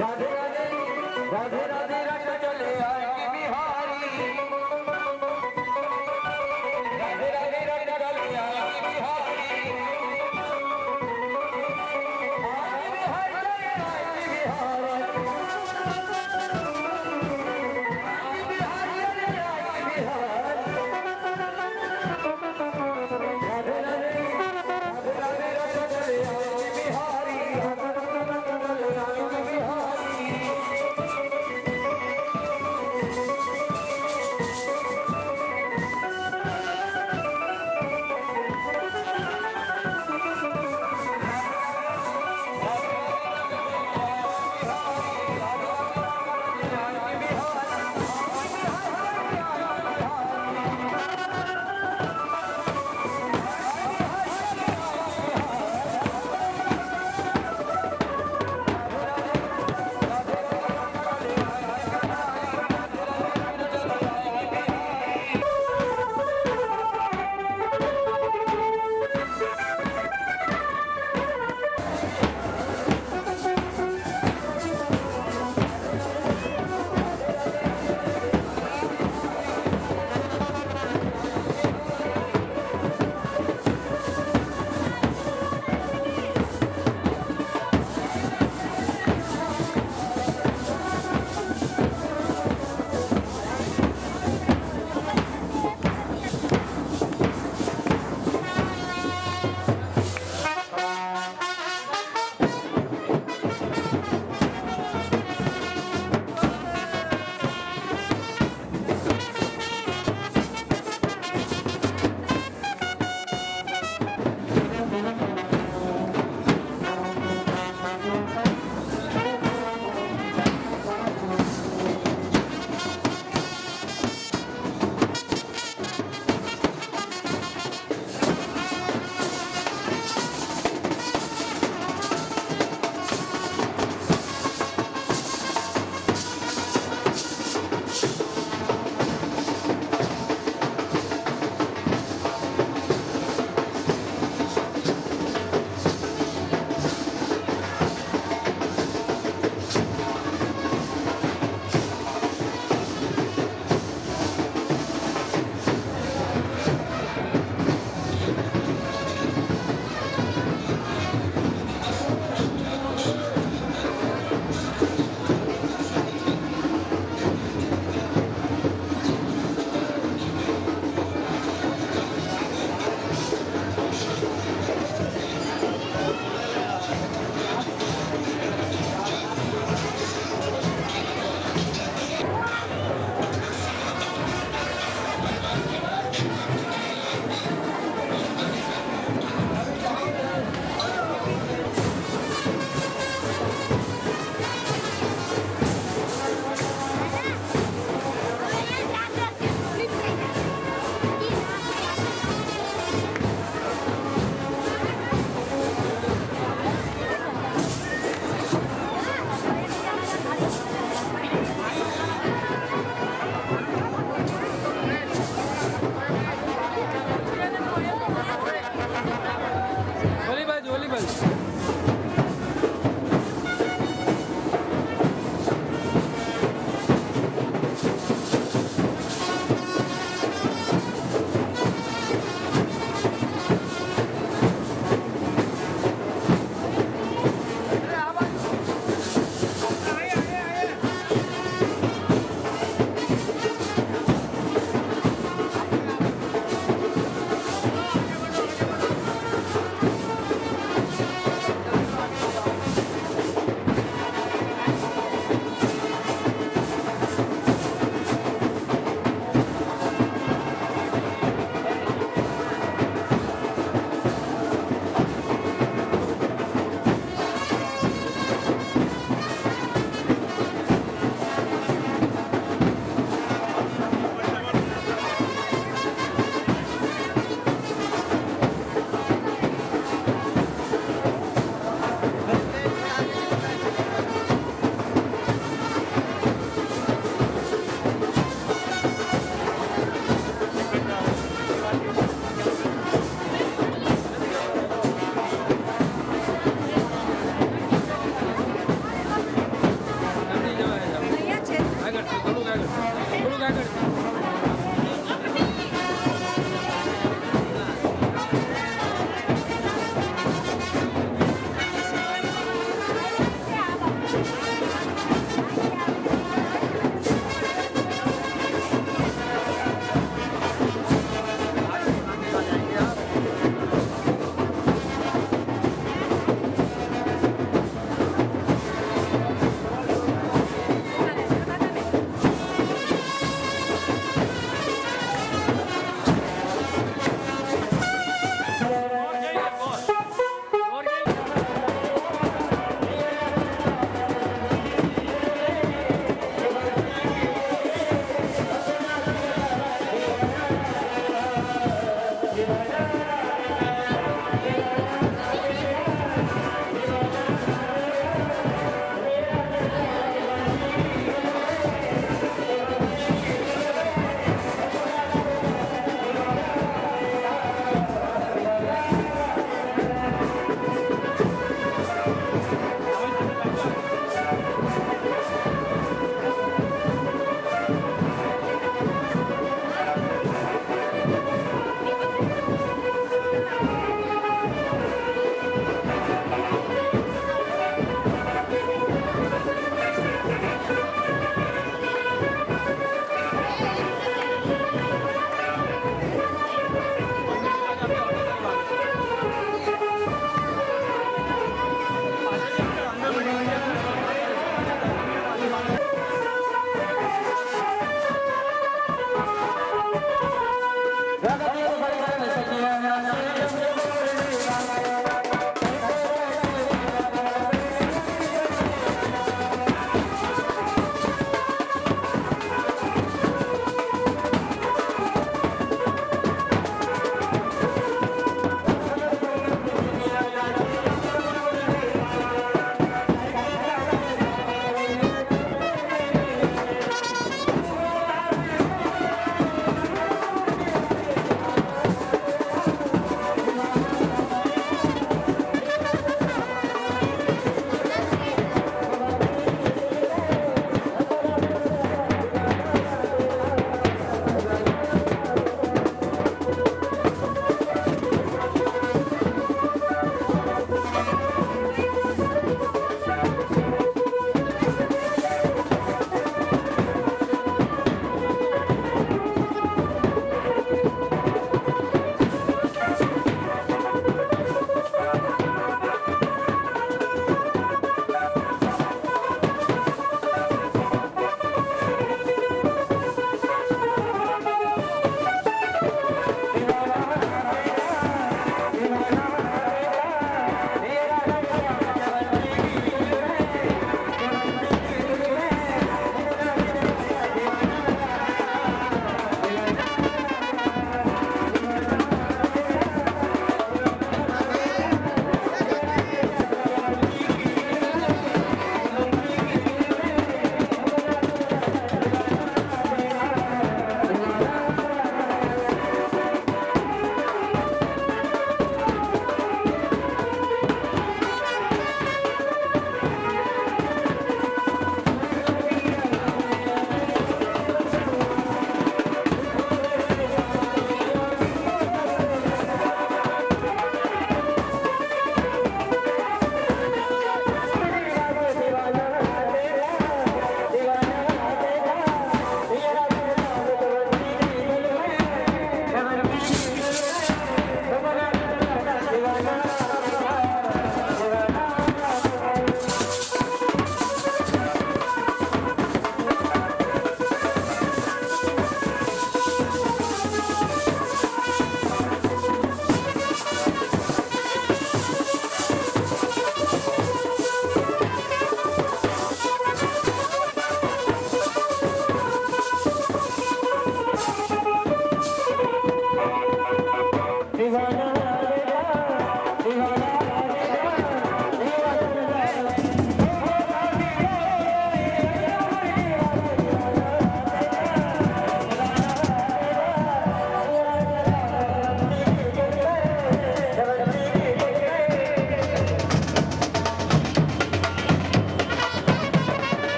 राधे राधे राधे राधे रट चले आएगी बिहारी राधे राधे रट चले आएगी बिहारी बिहारी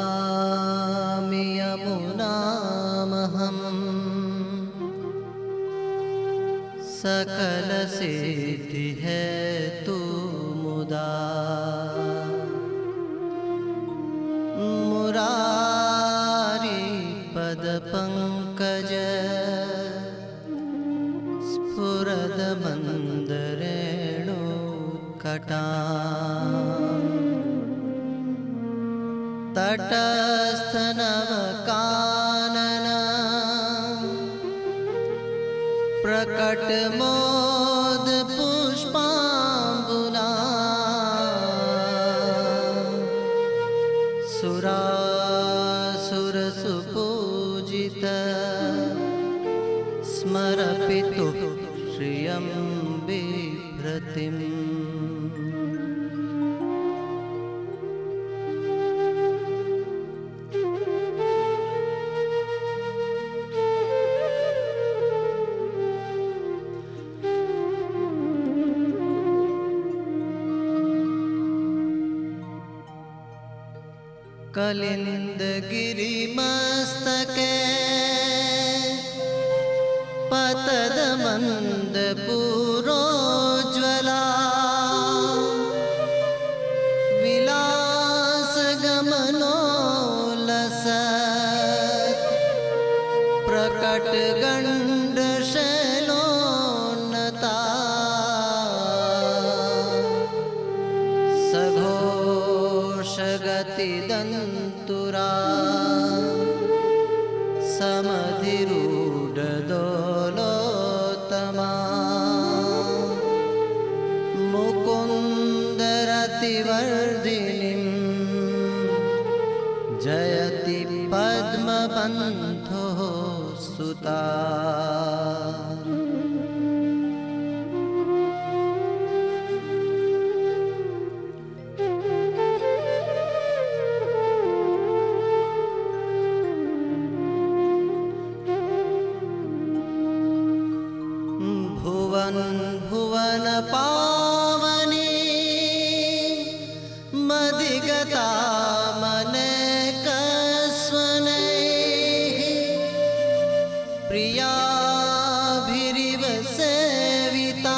नमामि यमुनामहम् सकल सिद्धि है तू मुदा मुरारी पद पंकज स्फुरद मंदरेणु कटा तटस्थ नवकानन प्रकट मोद पुष्पांबुना सुरासुर सुपूजित स्मरपितु श्रियं बिभ्रतिम् कलिंद गिरि मस्तके पतद मंद पुरोज्वला विलास गमनोलसत् प्रकट गंड शैलोन्नता सघोष गति दंतुरा समधिरूढ़ दोलोत्तमा मुकुंद रतिवर्धिनीं जयति पद्मबन्धोः सुता भुवन पावनी मदिगता मनेकस्वनैः प्रियाभिरिव सेविता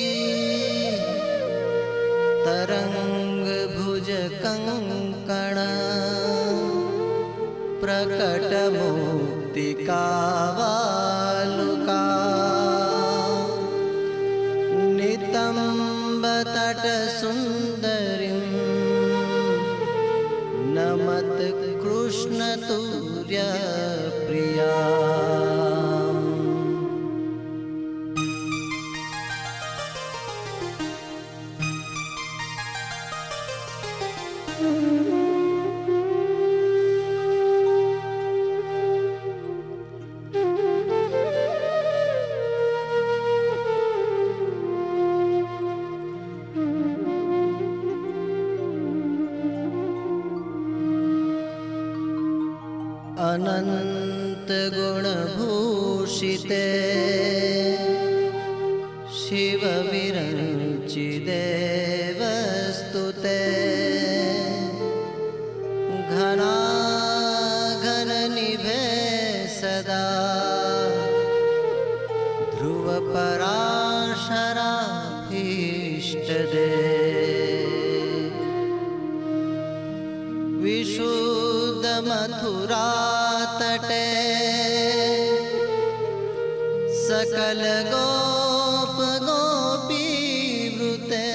शुकमयूरहंसादिभिः तरंग भुज कंकण प्रकट मुक्तिकावालुका नितंब तट सुंदरीं नमत कृष्ण तुर्य प्रिया अनंत गुण भूषिते शिव विरंचिदेवस्तुते घनाघन निभे सदा ध्रुव पराशराभीष्टदे विशुद्ध मथुरा तटे सकल गोप गोपी वृते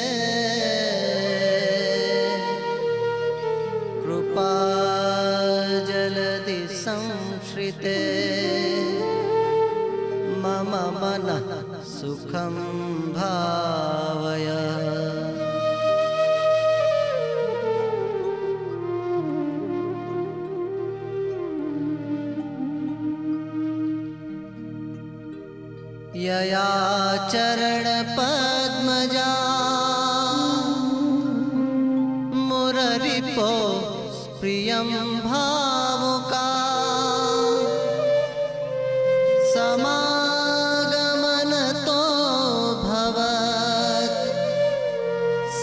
कृपा जलधि संश्रिते मम मनः सुखं भावय यया चरण पद्मजा मुररिपो प्रियं भावुका समागमन तो भवत्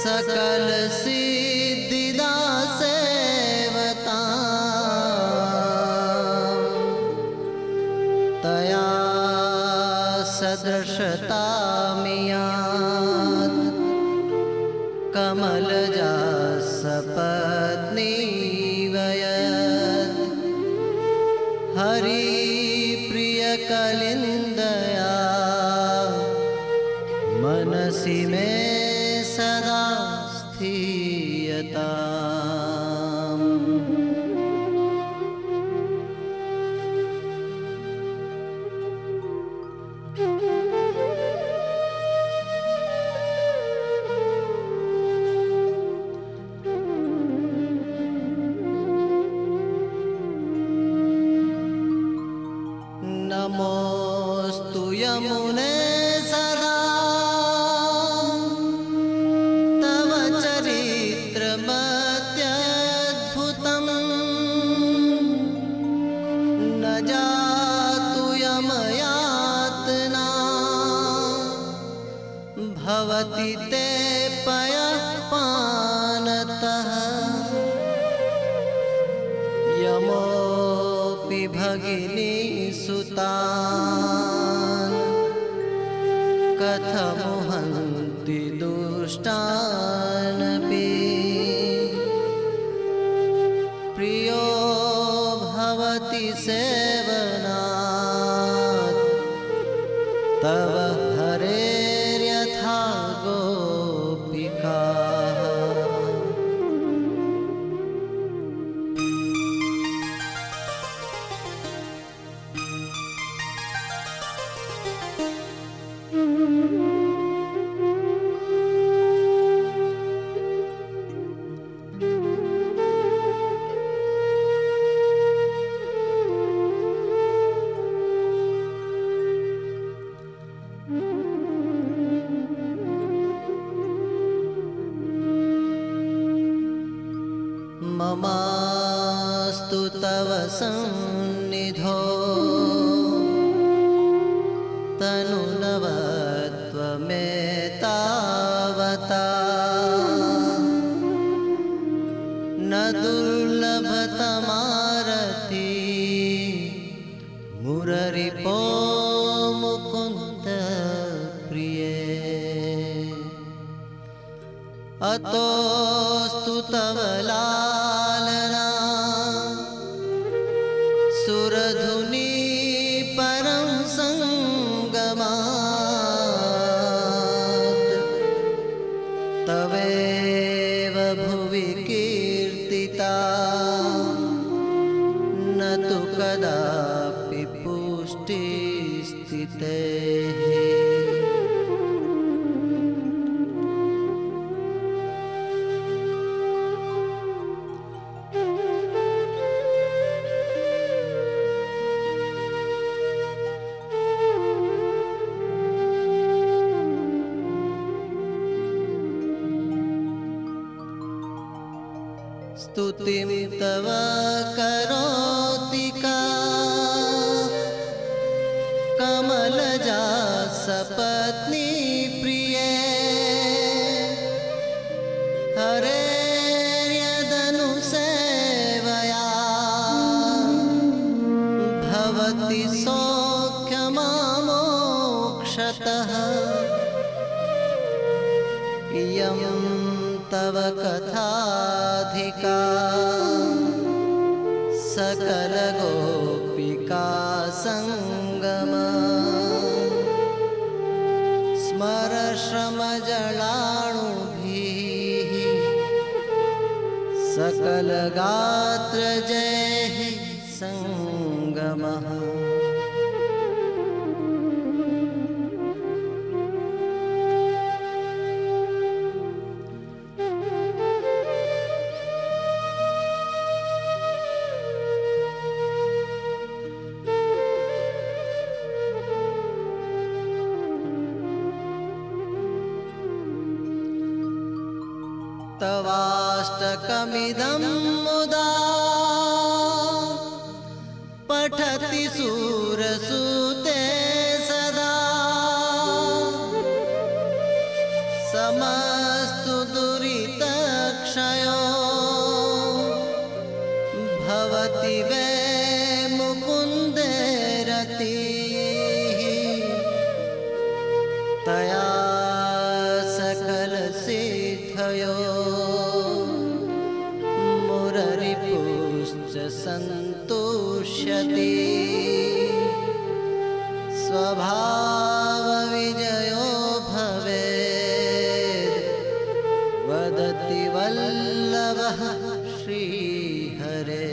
सकल सिद्धिदा सेवता तया सदृशता मियात् कमलजा सपत्नी वयत् हरि प्रिय कलिन्दया मनसि मे सदा स्थीयताम्। नमोऽस्तु यमुने सदा तव चरित्रमत्यद्भुतम् न जातु यमयातना भवति ते पयःपानतः यमोऽपि भगिनी सुतान् कथमुहन्ति दुष्टानपि प्रियो भवति सेवनात् तव हरेर्यथा गोपिकाः। ममास्तु तव सन्निधौ तनुनवत्वमेतावता न दुर्लभतमारति मुररिपो मुकुन्द प्रिये अतोऽस्तु तव लालना सुरधुनी परं संगमात् तवेव भुवि कीर्तिता न तु कदापि पुष्टिस्थितेः। स्तुतिं तव करोति का कमलजा सपत्नी प्रिये हरेर्यदनुसेवया भवति सौख्यमामोक्षतः। इयं तव कथाधिका सकलगोपिका सङ्गम स्मरश्रमजलाणुभिः सकलगात्रजैः सङ्गमः। तवाष्टकमिदं मुदा पठति सूरसूते सदा सम तदास्तु दुरितक्षयो भवति वै मुकुन्दे रतिः तया सकलसिद्धयो मुररिपुश्च सन्तुष्यति स्वभावविजयो भवेत् वदति वल्लभः श्रीहरे।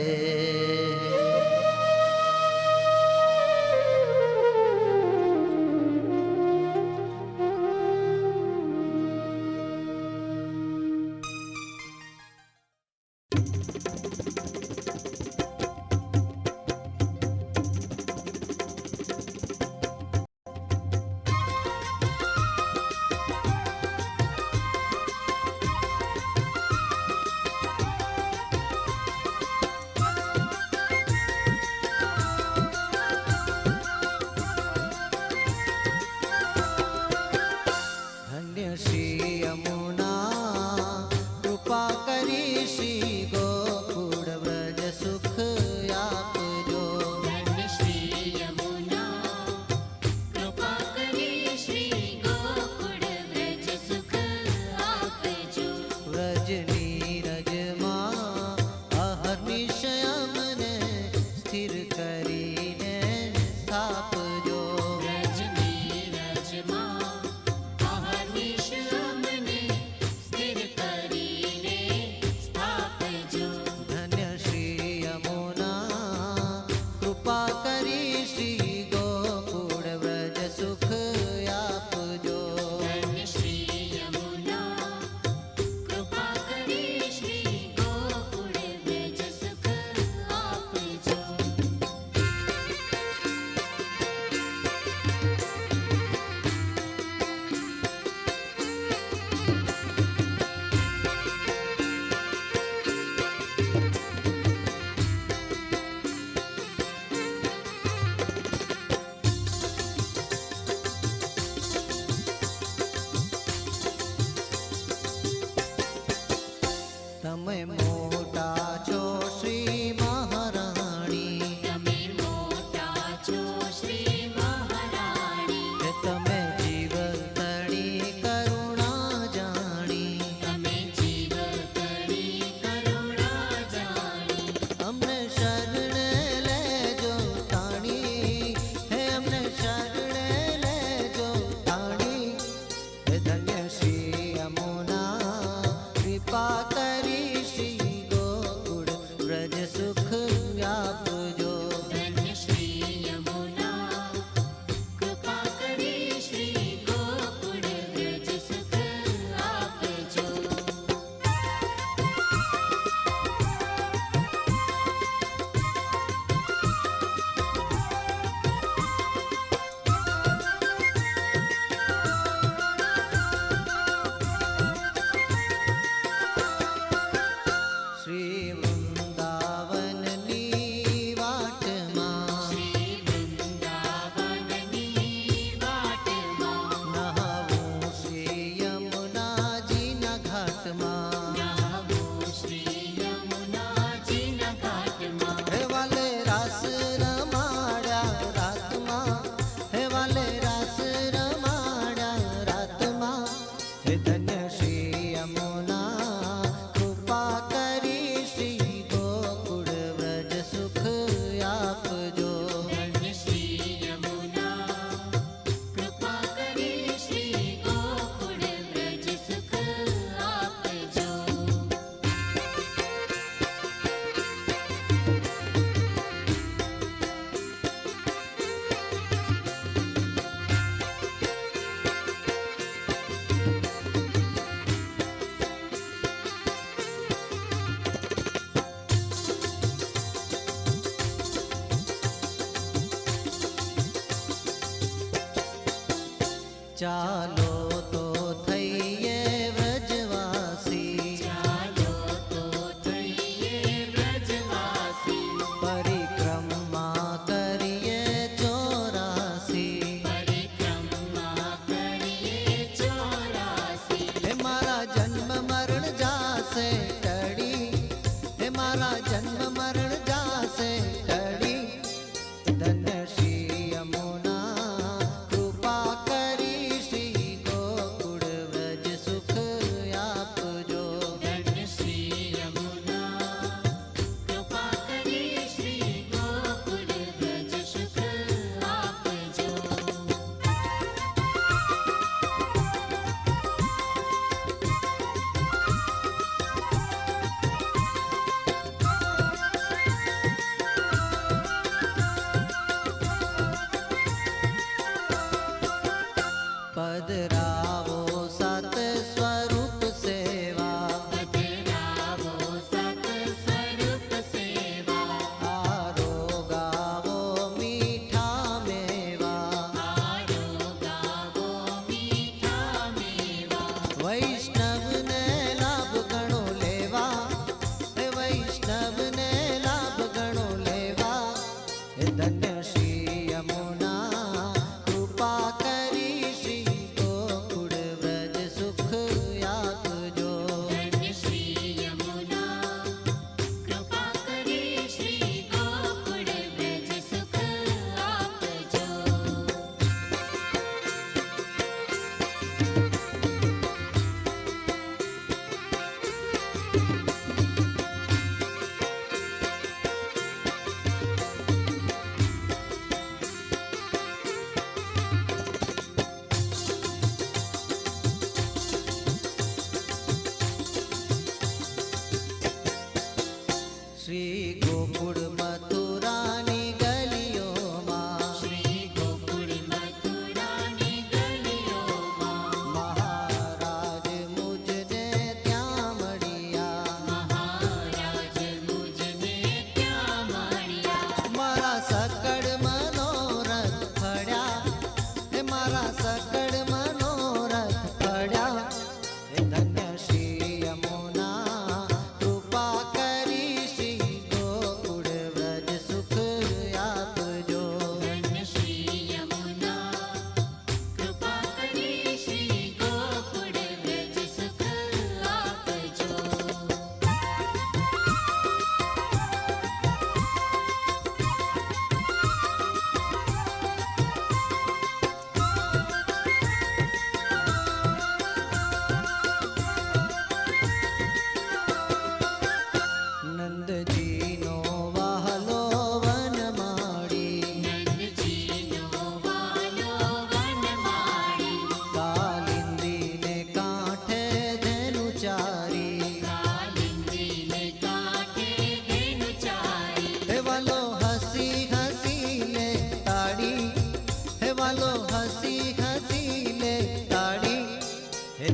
ચાલો તો થઈએ વ્રજવાસી, ચાલો તો થઈએ વ્રજવાસી, પરિક્રમા કરીએ 84, પરિક્રમા કરીએ 84. હે મારા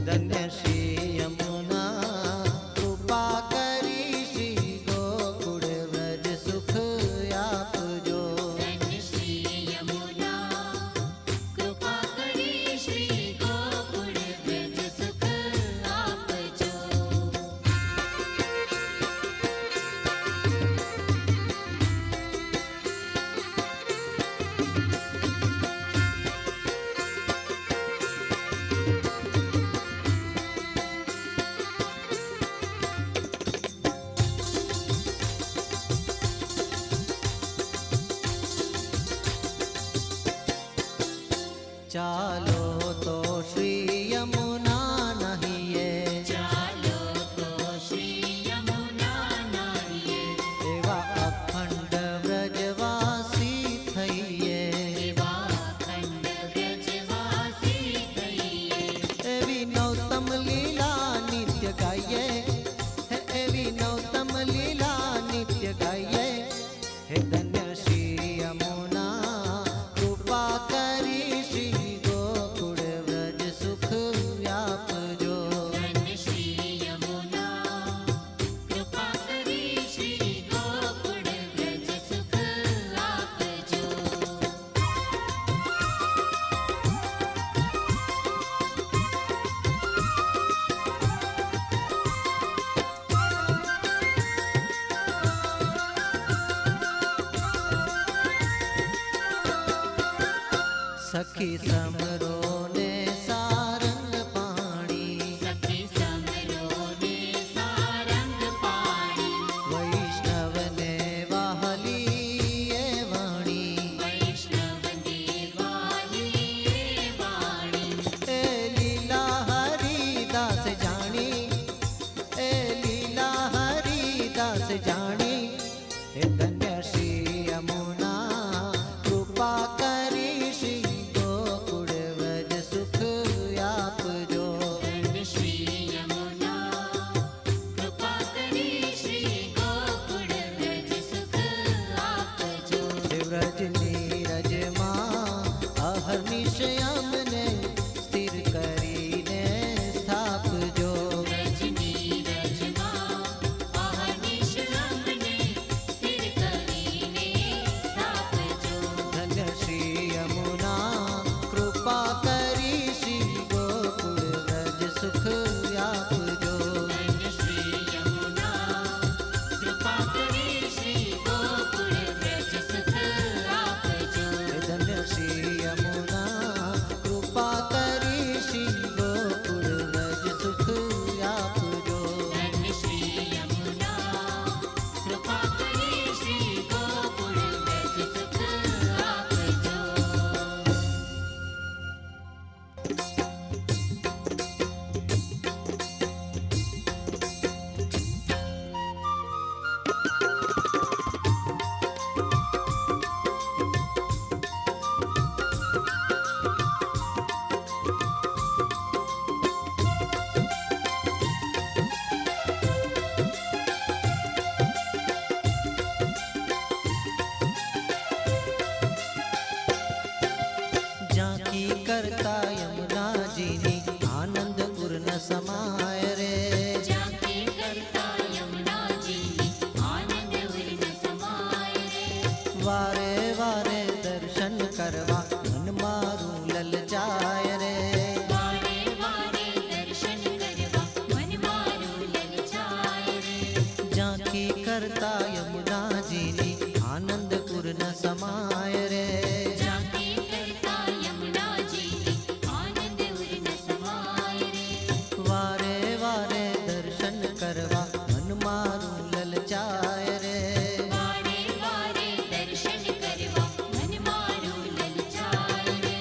ધન્ય શ્રી યમુના કૃપા કરી શ્રી ગોકુળ વ્રજ સુખ આપજો. ધન્ય શ્રી યમુના કૃપા કરી શ્રી ગોકુળ વ્રજ સુખ આપજો. ચાલો તો શ્રી યમુના નહીએ, ચાલો તો શ્રી યમુના નાહીએ. એવા અખંડ વ્રજવાસી થઈએ. એવા અખંડ વ્રજવાસી થઈએ. એવી નૌતમ લીલા નિત્ય ગાઈએ, હે એવી નૌતમ લીલા નિત્ય ગાઈએ. હે ધન્ય શ્રી યમુના કૃપા કરી શ્રી ગોકુળ વ્રજ સુખ આપજો. ધન્ય શ્રી યમુના કૃપા કરી શ્રી ગોકુળ વ્રજ સુખ આપજો. સખી સમરો ને સારંગ પાણી, સખી સમરો ને સારંગ પાણી. વૈષ્ણવને વાહલી એ વાણી. વૈષ્ણવને વાલી વાણી. એ લીલા હરિદાસ જાણી, એ લીલા હરિદાસ જાણી. હે ધન્ય શ્રી યમુના કૃપા કરી શ્રી ગોકુળ વ્રજ સુખ આપજો. ધન્ય શ્રી યમુના કૃપા કરી શ્રી ગોકુળ વ્રજ સુખ આપજો. હે વ્રજની રજમાં અહર્નિશ અમને સ્થિર કરીને સ્થાપજો. રજની રજમાં અહર્નિશ અમને સ્થિર કરીને સ્થાપજો. ધન્ય શ્રી યમુના કૃપા કરી શ્રી ગોકુળ વ્રજ સુખ આપજો. ધન્ય શ્રી યમુના કૃપા કરી શ્રી ગોકુળ વ્રજ સુખ આપજો. ધન્ય શ્રી યમુના કૃપા કરી શ્રી ગોકુળ વ્રજ સુખ આપજો. ધન્ય શ્રી યમુના કૃપા કરી શ્રી ગોકુળ વ્રજ સુખ આપજો. ઝાંખી કરતા યમુનાજીની આનંદ ઉર્ન સમાય રે. ઝાંખી કરતા યમુનાજીની આનંદ ઉર્ન સમાય રે. વારે વારે દર્શન કરવા મન મારું લલચાય રે. વારે વારે દર્શન કરવા મન મારું લલચાય રે. ઝાંખી કરતા યમુનાજીની આનંદ પૂર્ણ સમાય રે. ઝાંખી કરતા યમુનાજીની આનંદ ઉર્ન સમાય રે. વારે વારે દર્શન કરવા મન મારું લલચાય રે. વારે વારે દર્શન કરવા મન મારું લલચાય રે.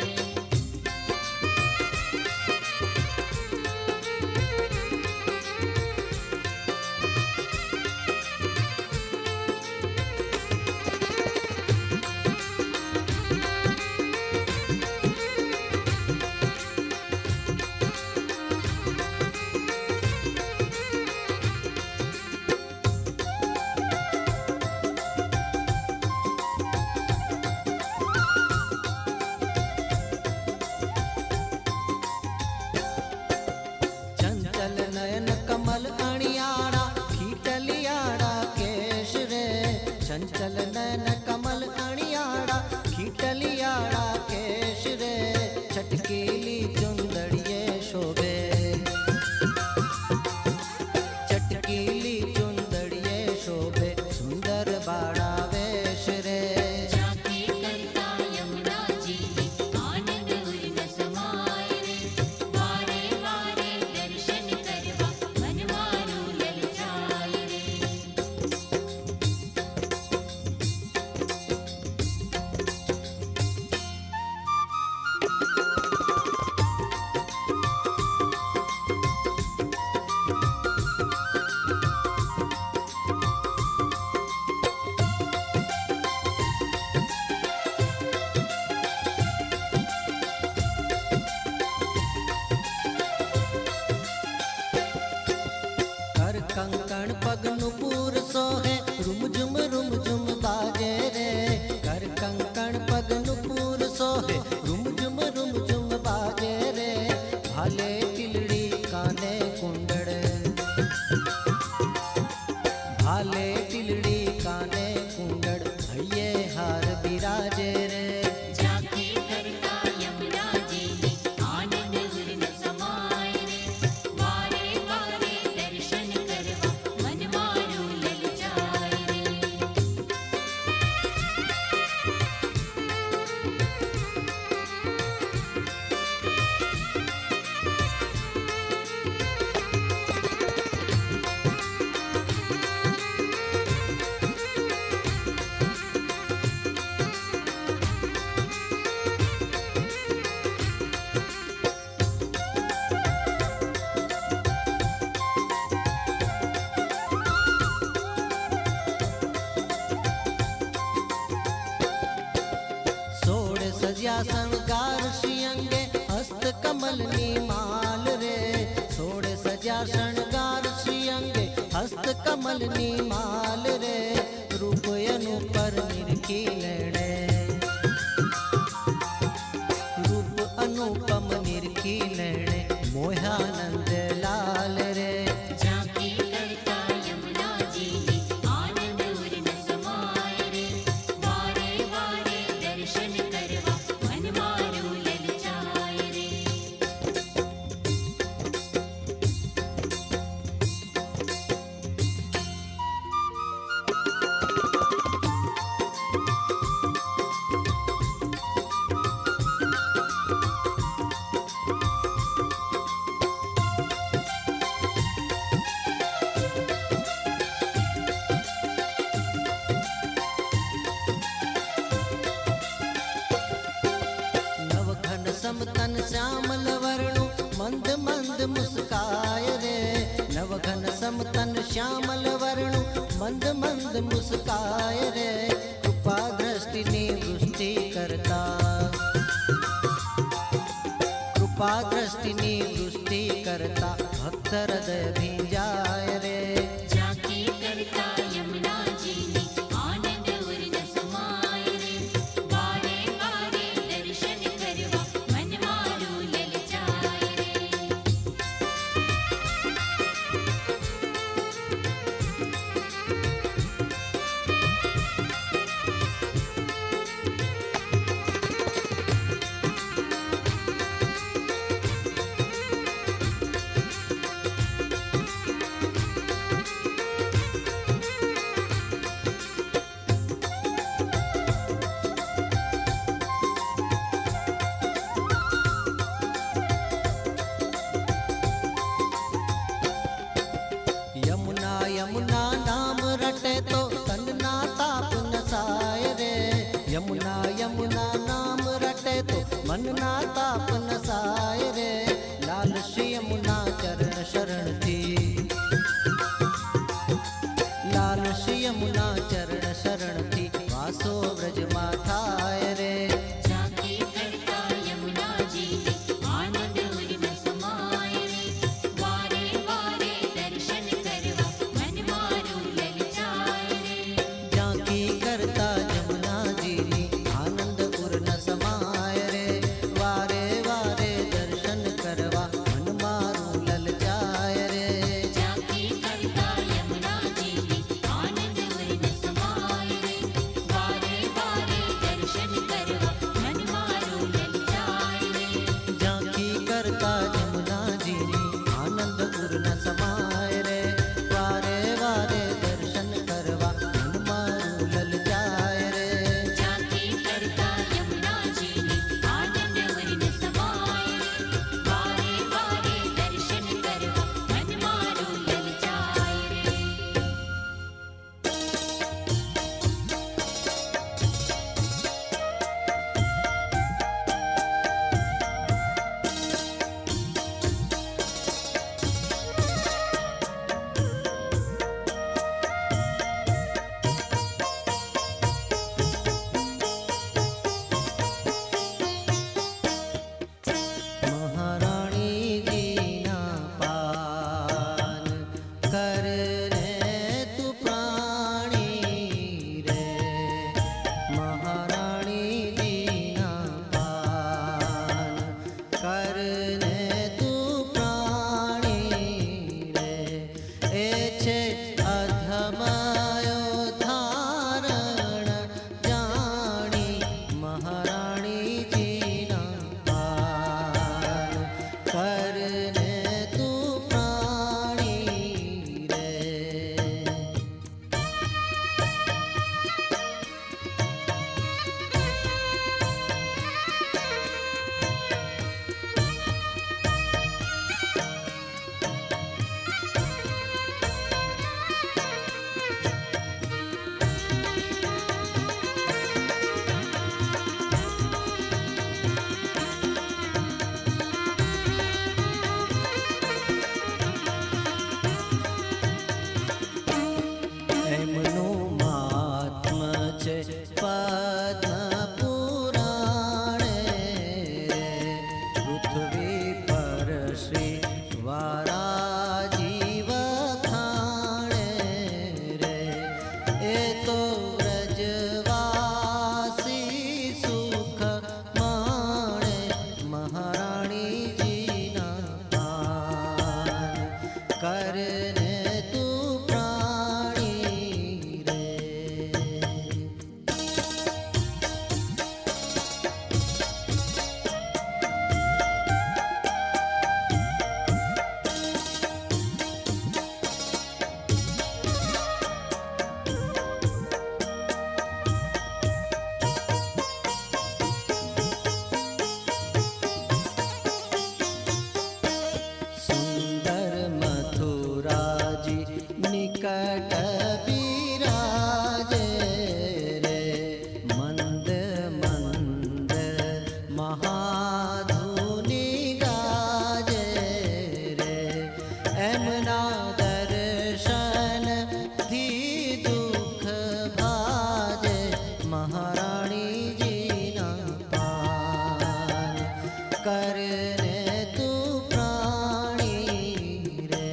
કંકણ પગનું પૂર સોહે રૂમ ઝુમ બાજે રે કર કંકણ પગનું પૂર સોહે રૂમ ઝુમ બાજે રે ભાલે ટીલડી કાને કુંડળ ભાલે ટીલડી કાને કુંડળ હૈયે હાર બિરાજે રે ઝાંખી કરતા યમુનાજીની આનંદ ઉર્ન સમાય રે વારે વારે દર્શન કરવા મન મારું લલચાય રે સોળ સજ્યા શણગાર શ્રી અંગે હસ્ત કમલની માલ રે સોળ સજ્યા શણગાર શ્રી અંગે હસ્ત કમલની માલ રે રૂપયનું પર નિરખી લેણે રૂપ અનુપમ નિરખી લેણે મોહ્યાનંદ લાલ રે ઝાંખી કરતા યમુનાજીની આનંદ ઉર્ન સમાય રે વારે વારે દર્શન કરવા મન મારું લલચાય રે નવઘન સમતન શ્યામલ વર્ણું મંદ મંદ મુસ્કાય રે નવઘન સમતન શ્યામલ વર્ણું મંદ મંદ મુસ્કાય રે કૃપા દ્રષ્ટિની વૃષ્ટિ કરતા કૃપા દ્રષ્ટિની વૃષ્ટિ કરતા ભક્ત હૃદય ભીંજાય રે ઝાંખી કરતા યમુનાજીની આનંદ ઉર્ન સમાય રે વારે વારે દર્શન કરવા મન મારું લલચાય રે करने तू प्राणी रे। सुंदर मथुरा जी निकट विराजे रे। मंद मंद महाधुनि गाजे रे। एमना दर्शन थी दुख भाजे महाराणी जी ना पान। करने तू प्राणी रे।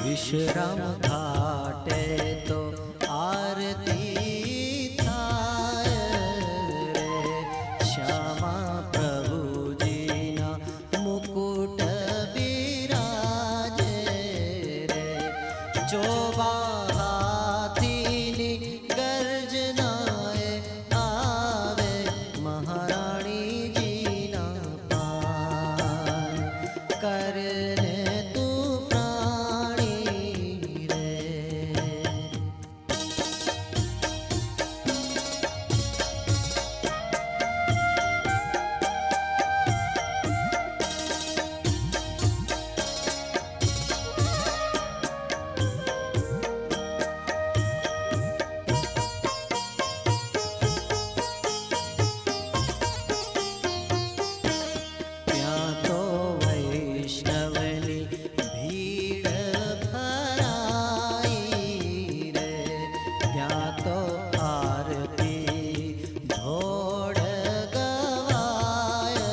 विश्राम घाटे तो आरती थाय रे। श्यामा प्रभु जीना मुकुट बिराजे रे। चोबा हाथीनी गर्जनाए आवे महाराणी जीना पान। करने तू प्राणी रे। ત્યાં તો વૈષ્ણવની ભીડ ભરાઈ રે। ત્યાં તો આરતી ઢોળ ગવાય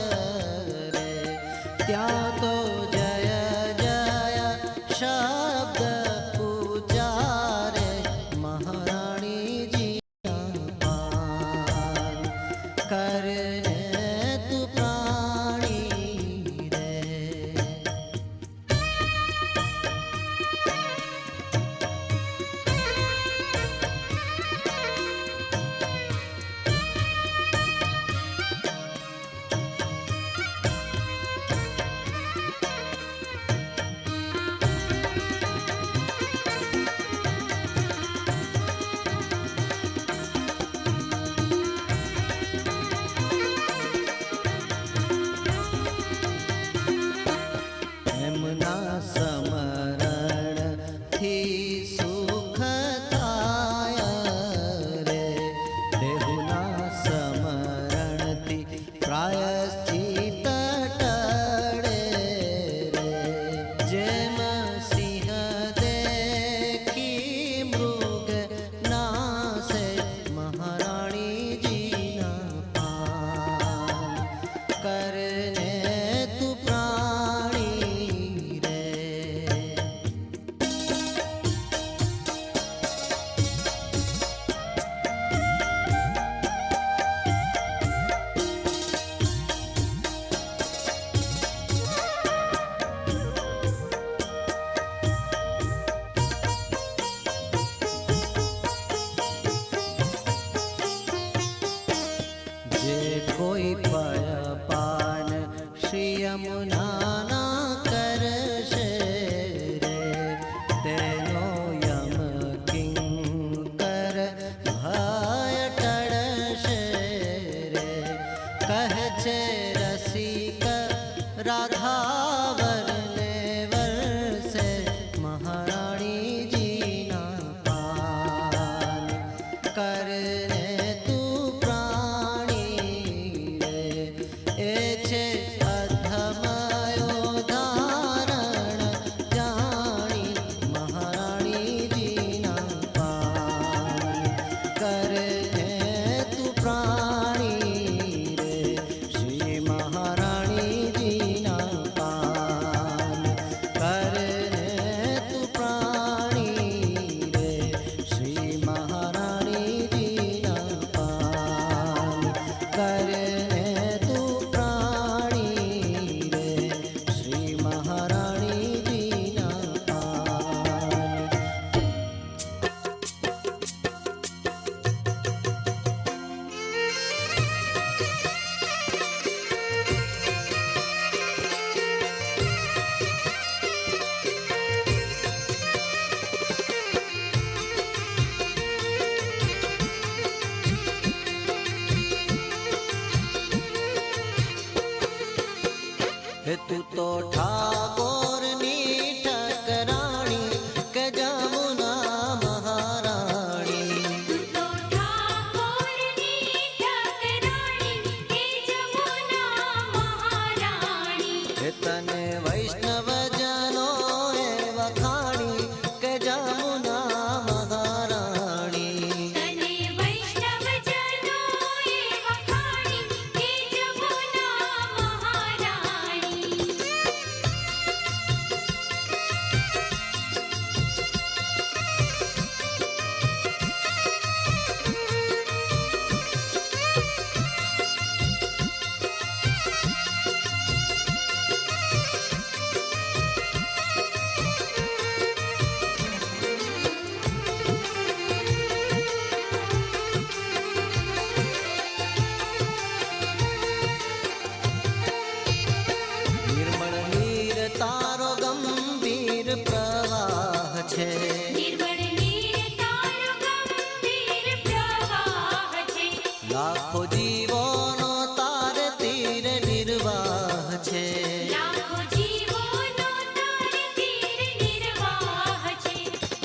રે। ત્યાં તો જય જય શબ્દ પૂજારે મહારાણી જી પાન। करने तू प्राणी रे।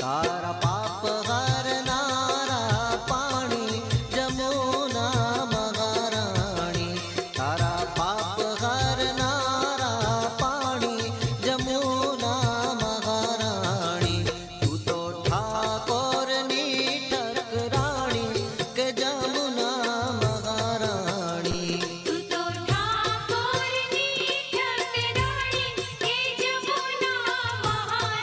તારા પાપ હરનારા પાણી જમુના મહારાણી તારા પાપ હરનારા પાણી જમુના મહારાણી તું તો ઠાકોરની ઠકરાણી કે જમુના મહારાણી તું તો ઠાકોરની ઠકરાણી કે જમુના મહારાણી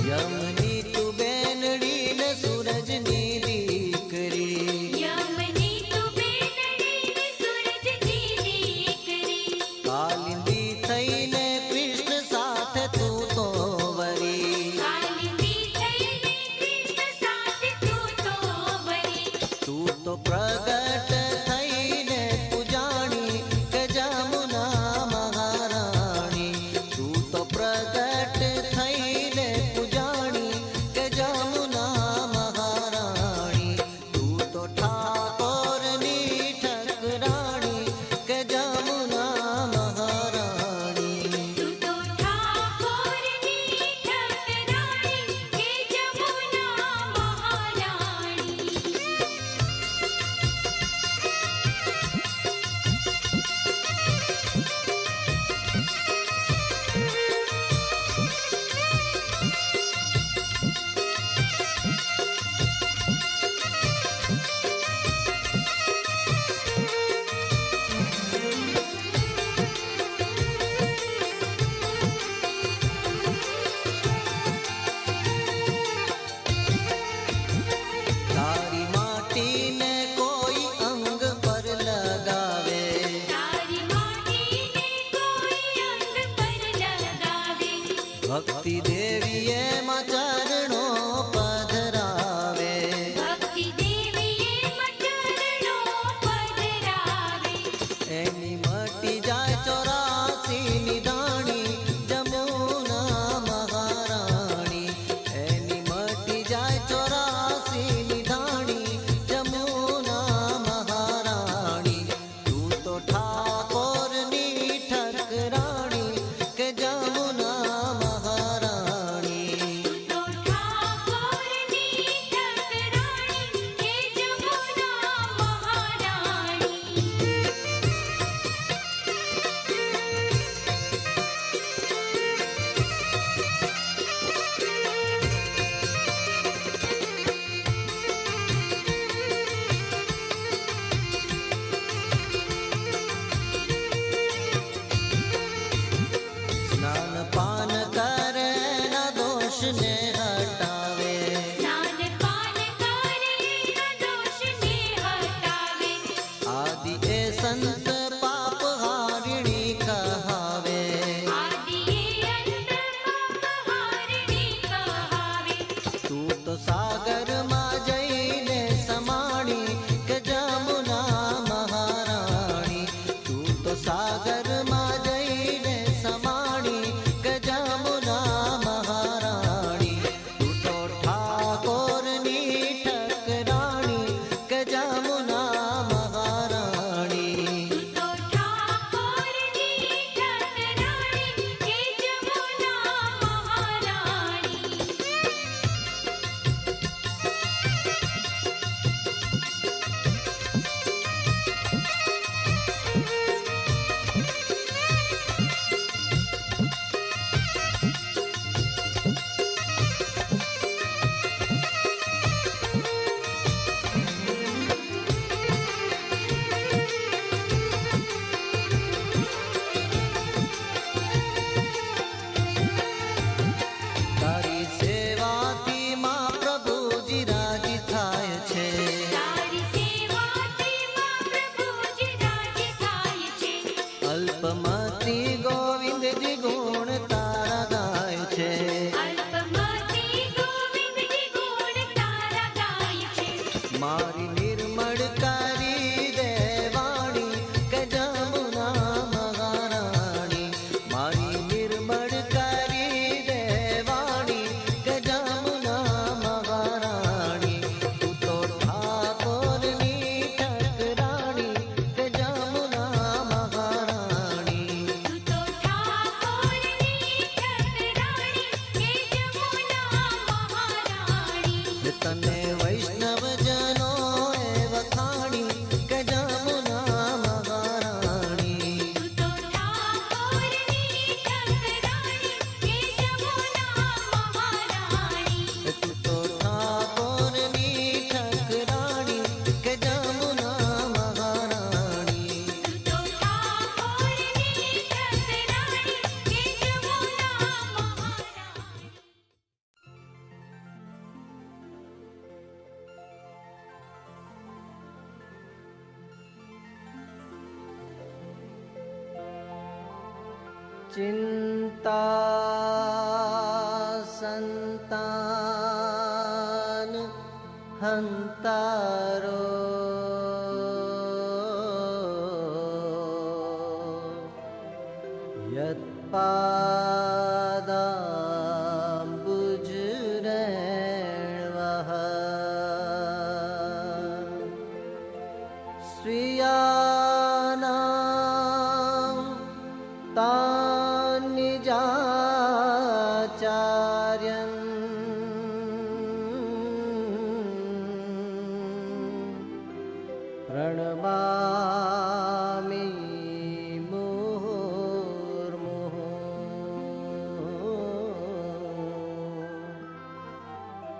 યમની તું બેનડી ને સૂરજની દીકરી યમની તું બેનડી ને સૂરજની દીકરી કાલિંદી થઈને કૃષ્ણ સાથે તું તો વરી કાલિંદી થઈને કૃષ્ણ સાથે તું તો વરી તું તો પ્રગટ થઈને પૂજાણી કે જમુના મહારાણી તું તો પ્રગટ થઈને પૂજાણી કે જમુના મહારાણી તું તો ઠાકોરની ઠકરાણી કે જમુના મહારાણી તું તો ઠાકોરની ઠકરાણી કે જમુના મહારાણી તારી માટીને કોઈ અંગ પર લગાવે તારી માટીને કોઈ અંગ પર લગાવે ભક્તિ દેવી એમાં ચરણો પધરાવે ભક્તિ દેવીએ મચરણો પધરાવે એની મટી જાય 84 નિધાણી જમુના મહારાણી એની મટી જાય 84 નિધાણી જમુના મહારાણી તું તો ઠાકોરની ઠકરાણી કે જમુના મહારાણી તું તો ઠાકોરની ઠકરાણી કે જમુના મહારાણી સ્નાન પાન કરે ના દોષને હટાવે સ્નાન પાન કરે ના દોષને હટાવે આદિ એ સંત પાપ હારિણી કહાવે આદિએ અંત પાપ હારિણી કહાવે તું તો સાગરમાં જઈને સમાણી કે જમુના મહારાણી તું તો સાગરમાં જઈને સમાણી કે જમુના મહારાણી તું તો ઠાકોરની ઠકરાણી કે જમુના મહારાણી તું તો ઠાકોરની ઠકરાણી કે જમુના મહારાણી તારી સેવાથી માં પ્રભુજી રાજી થાય છે તારી સેવાથી માં પ્રભુજી રાજી થાય છે અલ્પમતી ગોવિંદજી ગુણ તારા ગાય છે અલ્પમતી ગોવિંદજી ગુણ તારા ગાય છે મારી નિર્મળ કરી દેવાણી કે જમુના મહારાણી चिंता संतान हंतारो यत्पादाम्बुजरेण्वः स्वीयानां तान्निजाचार्यन् प्रणमामि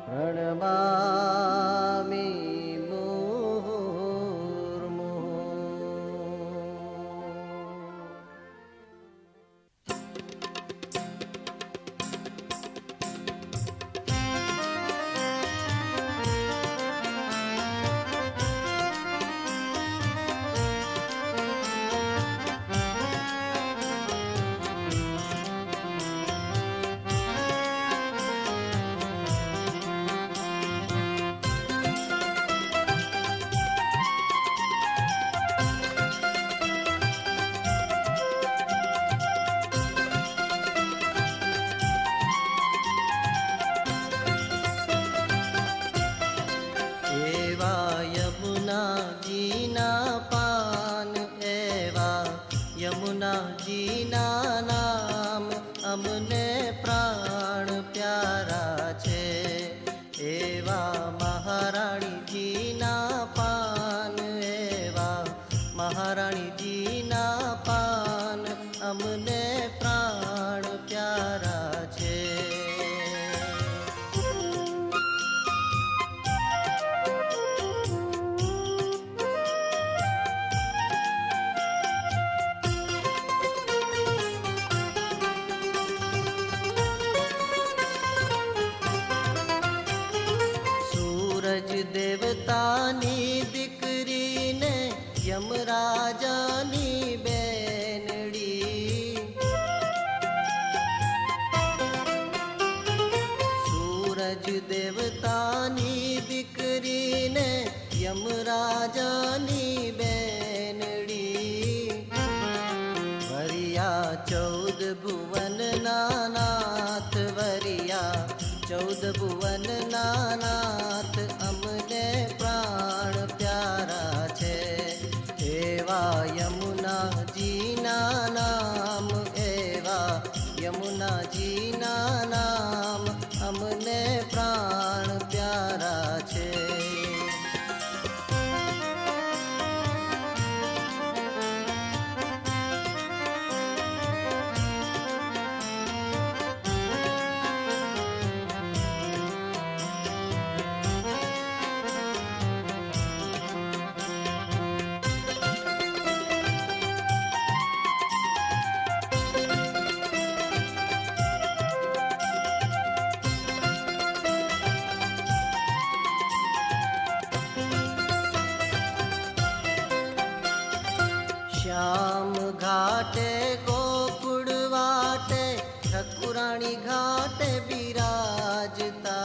प्रणमामि યમુનાજીના નામ અમને પ્રાણ પ્યારા છે. એવા મહારાણીજીના પાન, એવા મહારાણીજીના પાન અમને પ્રાણ પ્યારા છે. દેવતાની દીકરીને યમરાજાની બેનડી, સૂરજ દેવતાની દીકરીને યમરાજાની બેનડી, વરિયા 14 ભુવનના નાથ, વરિયા 14 ભુવનના નાથ અમને પ્રાણ પ્યારા છે. એવા યમુનાજીના નામ, એવા યમુનાજીના નામ અમને પ્રાણ પ્યારા છે. શ્યામ ઘાટે ગોકુળ વાટે ઠકુરાણી ઘાટે બિરાજતા,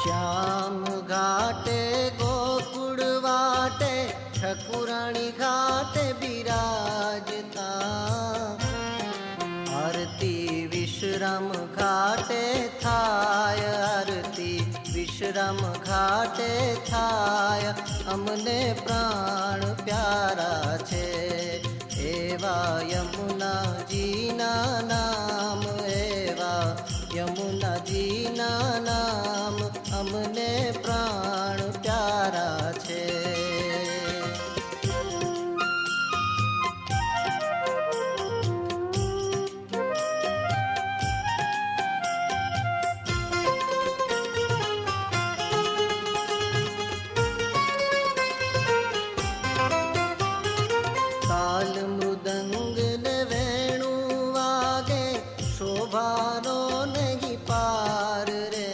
શ્યામ ઘાટે ગોકુળ વાટે ઠકુરાણી ઘાટે બિરાજતા, આરતી વિશ્રામ ઘાટે થાય, આરતી વિશ્રામ ઘાટે થાય અમને પ્રાણ પ્યારા છે. એવા યમુનાજીના નામ, એવા યમુનાજીના નામ અમને પ્રાણ પ્યારા છે. તાલ મૃદંગ ને વેણું વાગે શોભાનો નહીં પાર રે,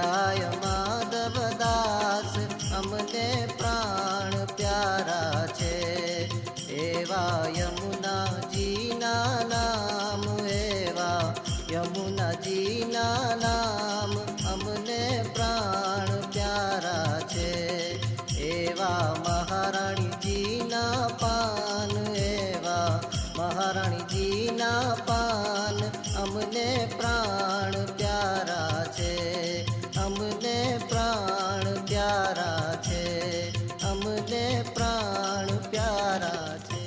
જાય માધવદાસ અમને પ્રાણ પ્યારા છે. એવા યમુનાજીના નામ, એવા યમુનાજીના નામ અમને પ્રાણ પ્યારા છે. એવા મહારાણીજીના પાન, એવા મહારાણીજીના પાન અમને પ્રાણ પ્યારા છે. અમને પ્રાણ પ્યારા છે. અમને પ્રાણ પ્યારા છે.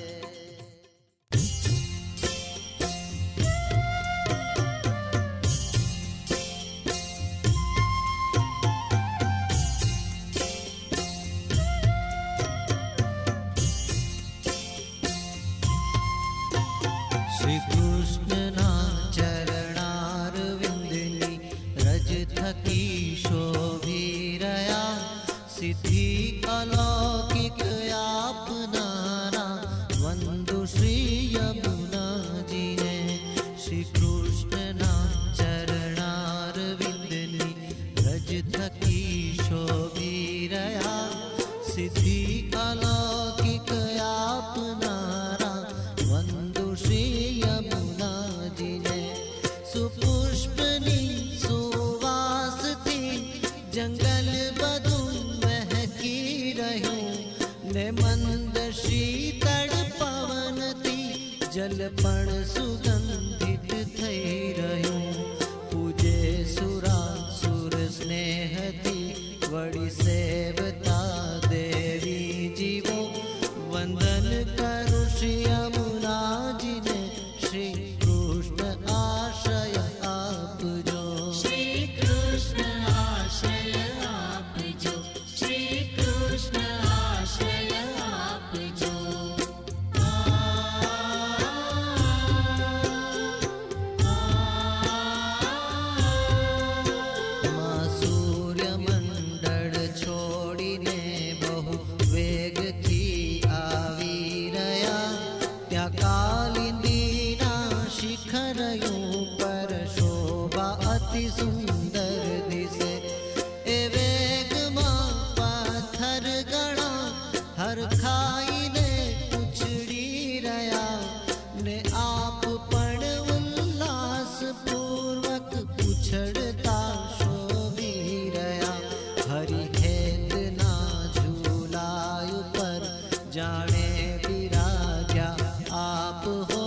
શ્રી કૃષ્ણના ચરણારવિંદની રજ થકી શોભી રહ્યા. સિદ્ધિ અલૌકિક આપનારા વંદુ શ્રી યમુનાજીને. શ્રી કૃષ્ણના ચરણારવિંદની રજ થકી શોભી રહ્યા. સિદ્ધિ અલૌકિક આપનારા વંદુ શ્રી યમુનાજીને. સુપુષ્પની સુવાસથી જંગલ બધું મહેકી રહ્યું ને મંદ શીતળ પવનથી જલ પણ સુગંધિત થઈ રહ્યું. પૂજે સુરા સુર સ્નેહથી વળી સેવતા દેવી જીવો. વંદન કરું શ્રી યમુનાજીને. શ્રી કૃષ્ણ આશ્રય આપજો. શ્રી કૃષ્ણ આશ્રય આપજો. શ્રી કૃષ્ણ આશ્રય આપજો. માં સૂર્યમંડળ છોડીને બહુ વેગથી આવી રહ્યા. ત્યાં કાલિંદીના શિખરયું પર શોભા અતિ સુંદર દિશે. એ વેગમાં પાથર ગણા હરખાઈને ઉછળી રહ્યા ને આપ પણ ઉલ્લાસપૂર્વક ઉછળતા શોભી રહ્યા. હરિહેતના ઝૂલા ઉપર જાણે બિરાજ્યા આપ હો.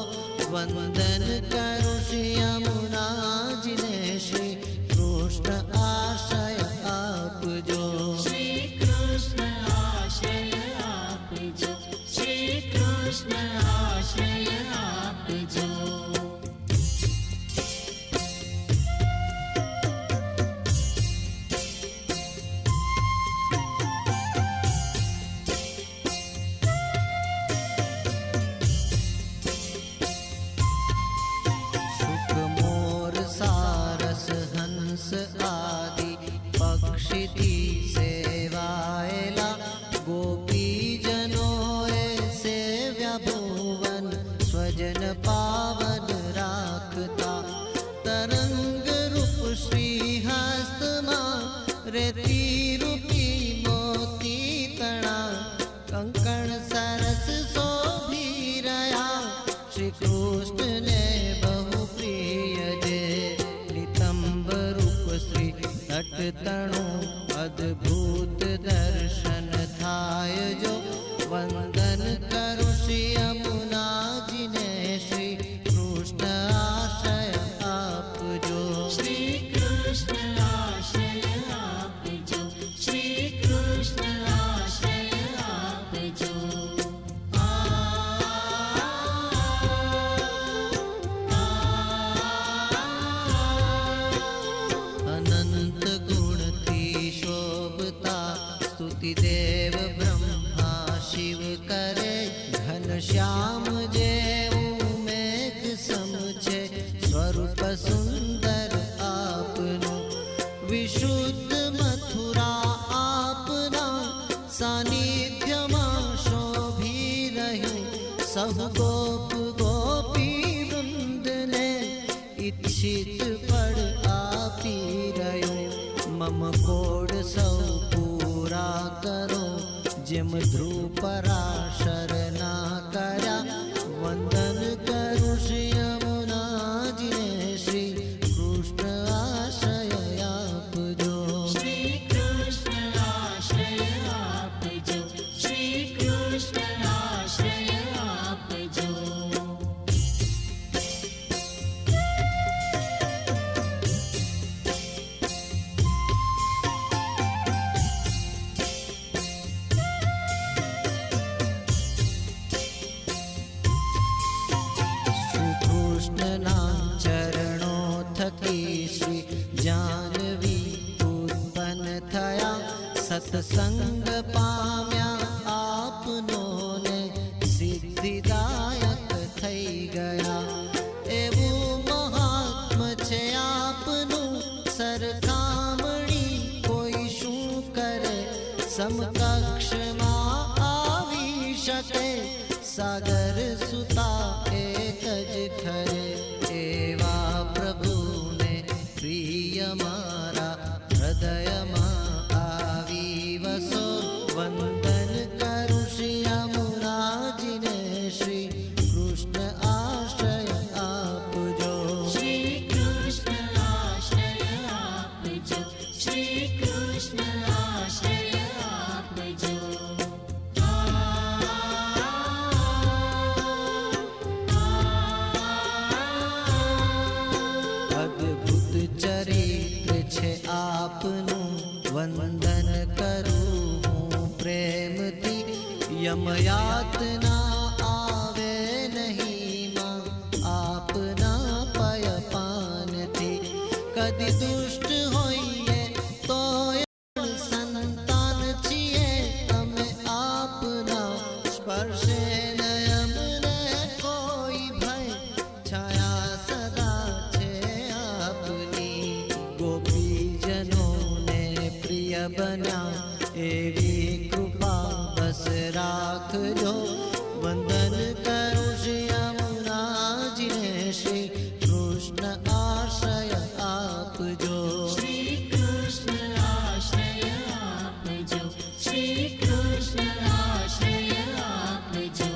વંદન કરું શ્રી યમુનાજીને. શ્રી કૃષ્ણ આશ્રય આપજો. શ્રી કૃષ્ણ આશ્રય આપજો. શ્રી કૃષ્ણ આશ્રય આપજો. શુક મોર સારસ હંસ આદિ પક્ષીથી સેવાયેલા. ગોપીજનોએ સેવ્યા ભુવન સ્વજન પાવન રાખતા. તરંગ રૂપ શ્રી હસ્તમાં રેતી રૂપી મોતી તણા. કંકણ સરસ શોભી રહ્યા. શ્રી કૃષ્ણને બહુ પ્રિય જે નિતંબ રૂપ શ્રી તટતણું અદ્ભુત દર્શન થાય જો. વંદન કરું શ્રી યમુનાજીને. શ્રી કૃષ્ણ આશ્રય આપજો. શ્રી કૃષ્ણ આશ્રય આપજો. શ્રી કૃષ્ણ આશ્રય આપજો. અનંત ગુણથી શોભતા સ્તુતિ દેવ બ્રહ્મા શિવ કરે. ઘનશ્યામ જેવું મેઘ સમ છે સ્વરૂપ સુંદર આપનું. વિશુદ્ધ મથુરા આપના સાનિધ્યમાં શોભી રહ્યું. સહુ ગોપ ગોપી વૃંદને ઈચ્છિત ફળ આપી રહ્યું. મમ કોડ સૌ પૂરા કરો, જેમ ધ્રુવ પરાશરના કર્યા. વંદન કરું શ્રી યમુનાજીને, શ્રી કૃષ્ણ આશ્રય આપજો. શ્રી કૃષ્ણ આશ્રય આપજો, શ્રી કૃષ્ણ આશ્રય આપજો. શ્રી કૃષ્ણના ચરણો થકી શ્રી જાહ્નવી ઉત્પન્ન થયા. સત્સંગ પામ્યા આપનો ને સિદ્ધિદાયક થઈ ગયા. એવું મહાત્મ છે આપનું, સરખામણી કોઈ શું કરે. સમકક્ષમાં આવી શકે, સાગર સુતા એક જ ખરે. એવા પ્રભુને પ્રિય મારા હૃદયમાં આવી વસો. વંદન કરું શ્રી યમુનાજીને, શ્રી કૃષ્ણ આશ્રય આપજો. શ્રી કૃષ્ણ આશ્રય આપજો, શ્રી કૃષ્ણ આશ્રય આપજો. અદ્ભુત ચરિત્ર છે આપનું, વંદન કરું હું પ્રેમથી. યમયાતના આવે નહીં માં, આપના પયપાનથી. કદી દુષ્ટ હોઈએ તો સંતાન છીએ અમે આપના. સ્પર્શે નયમને કોઈ ભય, છાયા સદા છે આપની. ગોપીજનોને પ્રિય બન્યા, એવી કૃપા બસ રાખજો. વંદન કરું શ્રી યમુનાજીને, શ્રી કૃષ્ણ આશ્રય આપજો. શ્રી કૃષ્ણ આશ્રય આપજો, શ્રી કૃષ્ણ આશ્રય આપજો.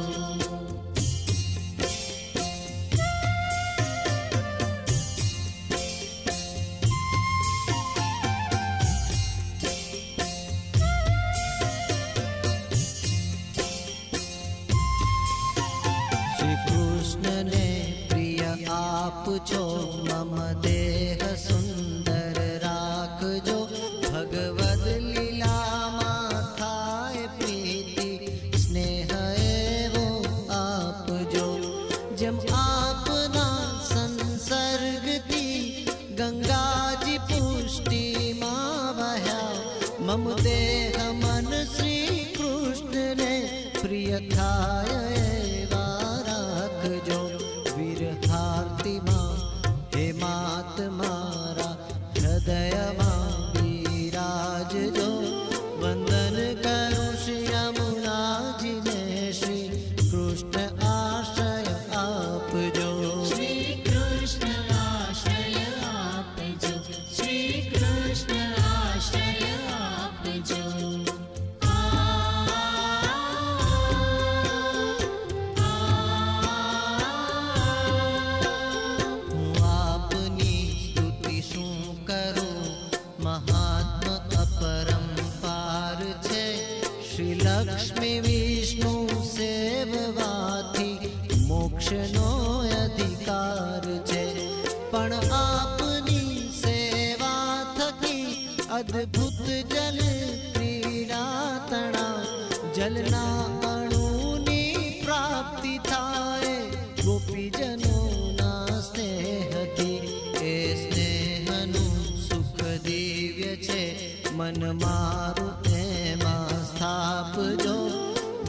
શ્રી કૃષ્ણને પ્રિય આપજો, મમ દેહ સુંદર રાખજો. ભગવદ લીલામાં થાય પ્રીતિ, સ્નેહ એવો આપજો. જેમ આપના સંસર્ગથી ગંગાજી પુષ્ટિમાં વહ્યા, મમ દેહ મન શ્રી કૃષ્ણને પ્રિય થાય એવા રાખજો. વિરહાર્તિમાં હે માત મારા હૃદયમાં બિરાજજો. વંદન કરું શ્રી યમુનાજીને, શ્રી કૃષ્ણ આશ્રય આપજો. શ્રી કૃષ્ણ આશ્રય આપજો, શ્રી કૃષ્ણ આશ્રય આપજો. હું આપની સ્તુતિ શું કરું, મહાત્મ અપરંપાર છે. શ્રી લક્ષ્મી વિષ્ણુ સેવવાથી મોક્ષનો અધિકાર છે. પણ આપની સેવા થકી અદ્ભુત જલ ક્રીડા તણા. જલના અણુની પ્રાપ્તિ થાય, ગોપીજનોના સ્નેહથી. એ સ્નેહનું સુખ દિવ્ય છે, મન મારું એમાં સ્થાપજો.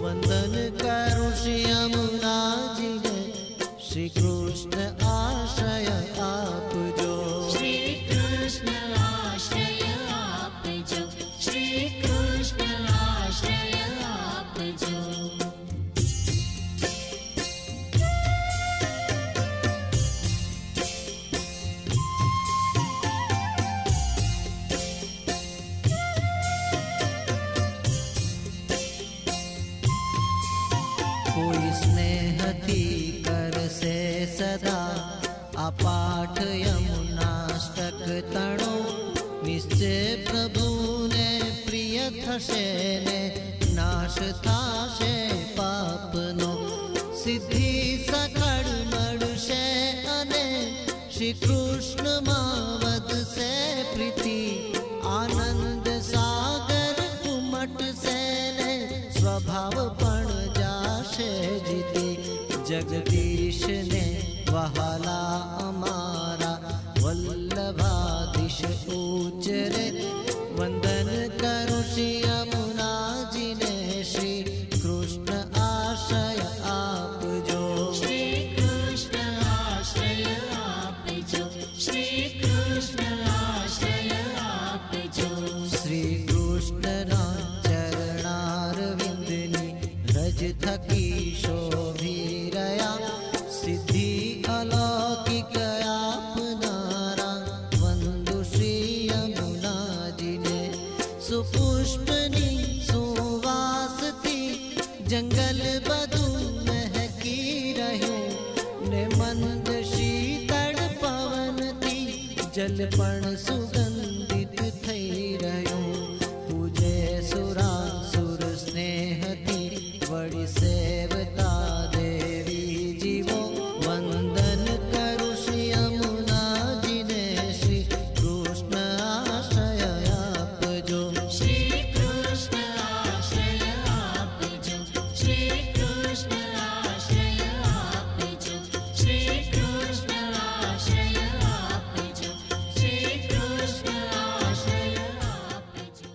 વંદન કરું શ્રી યમુનાજીને, શ્રી કૃષ્ણ આશ્રય આપજો. શ્રી કૃષ્ણ આશ્રય આપજો, શ્રી કૃષ્ણ આશ્રય આપજો. આ પાઠ યમુનાષ્ટક તણો નિશ્ચય પ્રભુને પ્રિય થશે ને નાશ થાશે પાપનો. સિદ્ધિ સકળ મળશે અને શ્રી કૃષ્ણમાં વધશે પ્રીતિ. આનંદ સાગર ઉમટશે ને સ્વભાવ પણ જાશે જીતી. જગદીશને વહાલા અમારા વલ્લભાધીશ ઉચ્ચરે વંદન કરું શ્રી યમુનાજીને શ્રી કૃષ્ણ આશ્રય આપજો. શ્રી કૃષ્ણ આશ્રય આપજો, શ્રી કૃષ્ણ આશ્રય આપજો. શ્રી કૃષ્ણના ચરણારવિંદની રજ થકી શોભી રહ્યા. સિદ્ધિ અલૌકિક આપનારા વંદુ શ્રી યમુનાજીને. સુપુષ્પની સુવાસથી જંગલ બધું મહેકી રહ્યું ને મંદ શીતળ પવનથી જલ પણ સુગંધિત થઈ રહ્યું. પૂજે સુરાસુર સ્નેહથી વળી સેવતા દેવી જીવો. વંદન કરું શ્રી યમુનાજીને શ્રી કૃષ્ણ આશ્રય આપજો. શ્રી કૃષ્ણ આશ્રય આપજો, શ્રી કૃષ્ણ આશ્રય આપજો, શ્રી કૃષ્ણ આશ્રય આપજો, શ્રી કૃષ્ણ આશ્રય આપજો.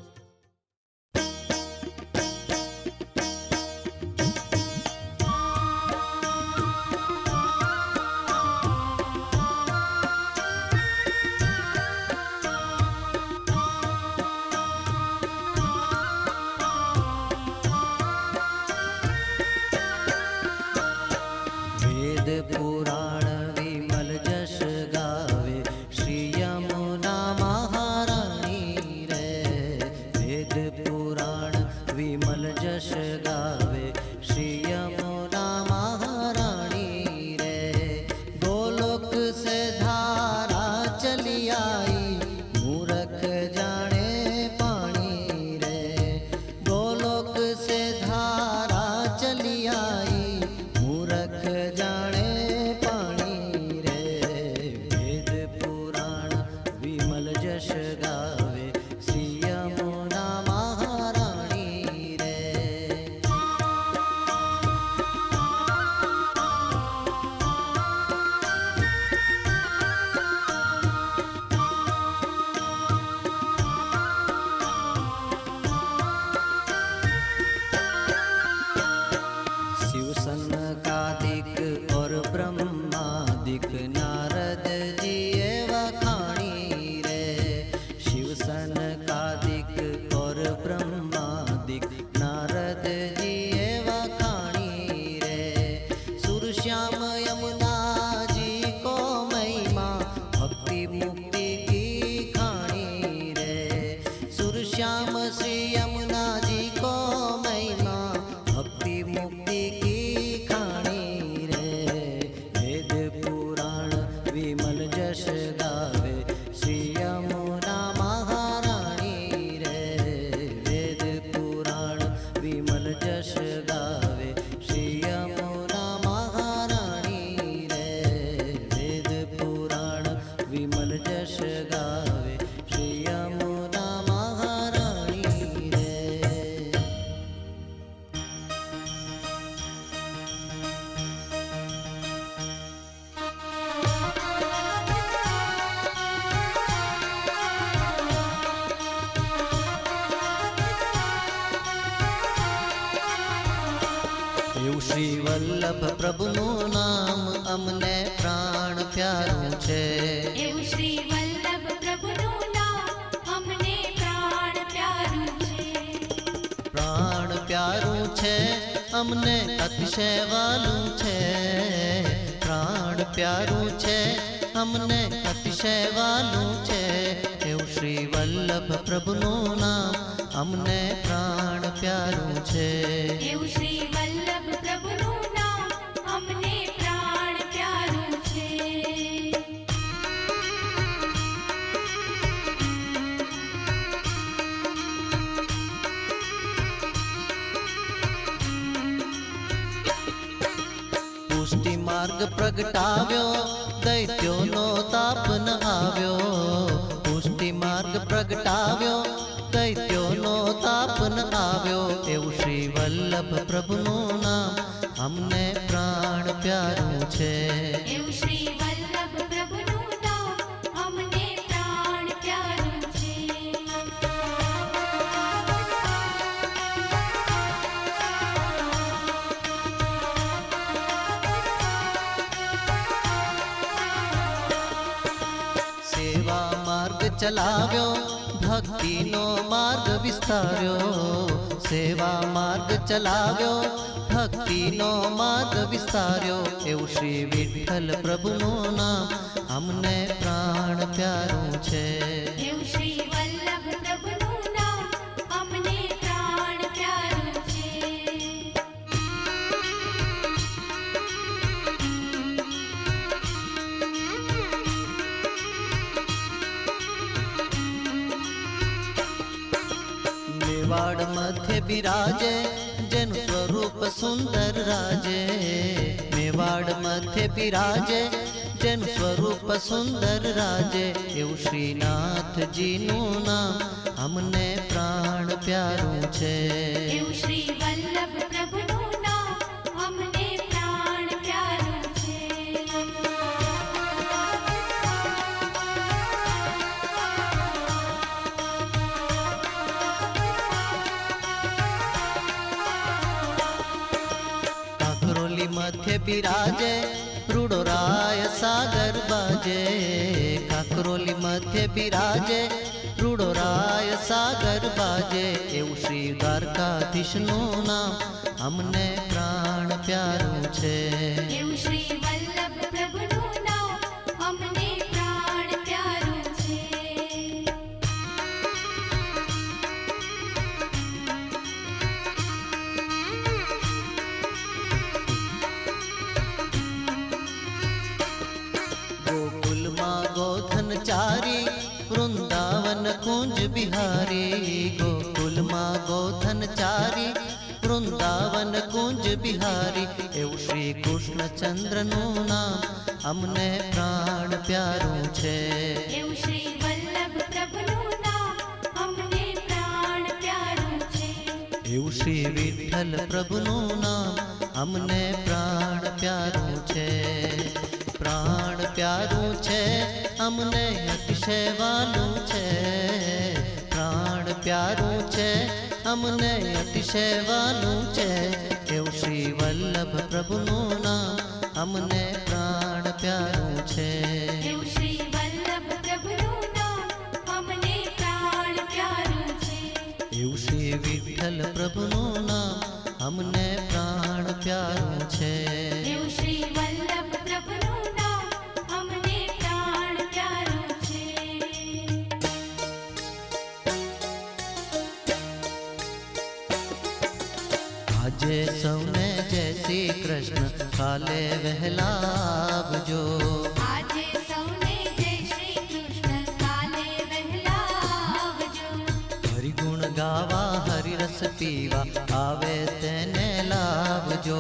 વેદ પુરાણ વિમલ જશ ગાવે શ્રી યમુના મહારાણી રે. વેદ પુરાણ વિમલ જશ ગાવે શ્રી યમુના મહારાણી રે. ગોલોક સે ધારા ચલી आई મૂરખ જાણે પાણી રે. ગોલોક સે ધારા ચલી आई મૂરખ જાણે પાણી રે. વેદ પુરાણ વિમલ જશ ગાવે શ્રી યમુના મહારાણી રે. शिव सनकादिक और ब्रह्मादिक नारद जी वखाणी रे. शिव सनकादिक और ब्रह्मादिक नारद जी वखाणी रे. सुर श्याम यमुना जी को महिमा भक्ति मुक्ति की खाणी रे. सुर श्याम श्री यमुना जी को महिमा भक्ति मुक्ति की खाणी रे. वेद पुराण विमल जश गावे श्री यमुना महाराणी रे. वेद पुराण विमल जश गावे श्री यमुना महाराणी रे. वेद पुराण विमल जश गावे श्री यमुना महाराणी रे. એવું શ્રી વલ્લભ પ્રભુનું નામ અમને પ્રાણ પ્યારું છે. એવું શ્રી વલ્લભ પ્રભુનું નામ અમને પ્રાણ પ્યારું છે. પ્રાણ પ્યારું છે અમને અતિશય વાલું છે. પ્રાણ પ્યારું છે અમને અતિશય વાલું છે. એવું શ્રી વલ્લભ પ્રભુનું નામ અમને પ્રાણ પ્યારું છે. એવું શ્રી વલ્લભ પ્રભુનું નામ અમને પ્રાણ પ્યારું છે. પુષ્ટિ માર્ગ પ્રગટાવ્યો, દૈત્યોનો તાપ ન આવ્યો. પુષ્ટિ માર્ગ પ્રગટાવ્યો, દૈત્યોનો તાપ ન આવ્યો. એવું શ્રી વલ્લભ પ્રભુનું નામ અમને પ્રાણ પ્યારું છે. એવું શ્રી વલ્લભ પ્રભુનું નામ અમને પ્રાણ પ્યારું છે. સેવા માર્ગ ચલાવ્યો, ભક્તિનો માર્ગ વિસ્તાર્યો. સેવા માર્ગ ચલાવ્યો, ભક્તિનો માર્ગ વિસ્તાર્યો. એવું શ્રી વિઠ્ઠલ પ્રભુનું નામ અમને પ્રાણ પ્યારું છે. એવું શ્રી વલ્લભ પ્રભુનું નામ અમને પ્રાણ પ્યારું છે. મેવાડ મધ્ય બિરાજે, જેનું સ્વરૂપ સુંદર રાજે. મેવાડ મધ્ય બિરાજે, જેનું સ્વરૂપ સુંદર રાજે. એવું શ્રીનાથજીનું નામ અમને પ્રાણ પ્યારું છે. એવું શ્રી વલ્લભ પ્રભુનું નામ અમને પ્રાણ પ્યારું છે. કાંકરોલી મધ્ય બિરાજે, રૂડો રાય સાગર બાજે. કાંકરોલી મધ્ય બિરાજે, રૂડો રાય સાગર બાજે. એવું શ્રી દ્વારકાધીશનું નામ અમને પ્રાણ પ્યારું છે. એવું શ્રી વલ્લભ પ્રભુનું નામ અમને પ્રાણ પ્યારું છે. ગોકુલમાં ગોધન ચારી, વૃંદાવન કુંજ બિહારી. ગોકુલમાં ગોધન ચારી, વૃંદાવન કુંજ બિહારી. એવું શ્રી કૃષ્ણચંદ્રનું નામ અમને પ્રાણ પ્યારું છે. એવું શ્રી વલ્લભ પ્રભુનું નામ અમને પ્રાણ પ્યારું છે. એવું શ્રી વિઠ્ઠલ પ્રભુનું નામ અમને પ્રાણ પ્યારું છે. પ્રાણ પ્યારું છે, અમને અતિશય વાલું છે. પ્રાણ પ્યારું છે, અમને અતિશય વાલું છે. એવું શ્રી વલ્લભ પ્રભુનું નામ અમને પ્રાણ પ્યારું છે. એવું શ્રી વલ્લભ પ્રભુનું નામ અમને પ્રાણ પ્યારું છે. એવું શ્રી વિઠ્ઠલ પ્રભુનું નામ અમને પ્રાણ પ્યારું છે. એવું શ્રી વલ્લભ પ્રભુનું નામ અમને પ્રાણ પ્યારું છે. આજે સૌને જય શ્રી કૃષ્ણ, કાલે વહેલા આવજો. આજે સૌને જય શ્રી કૃષ્ણ, કાલે વહેલા આવજો. હરિગુણ ગાવા, હરિરસ પીવા, આવે તેને લાવજો.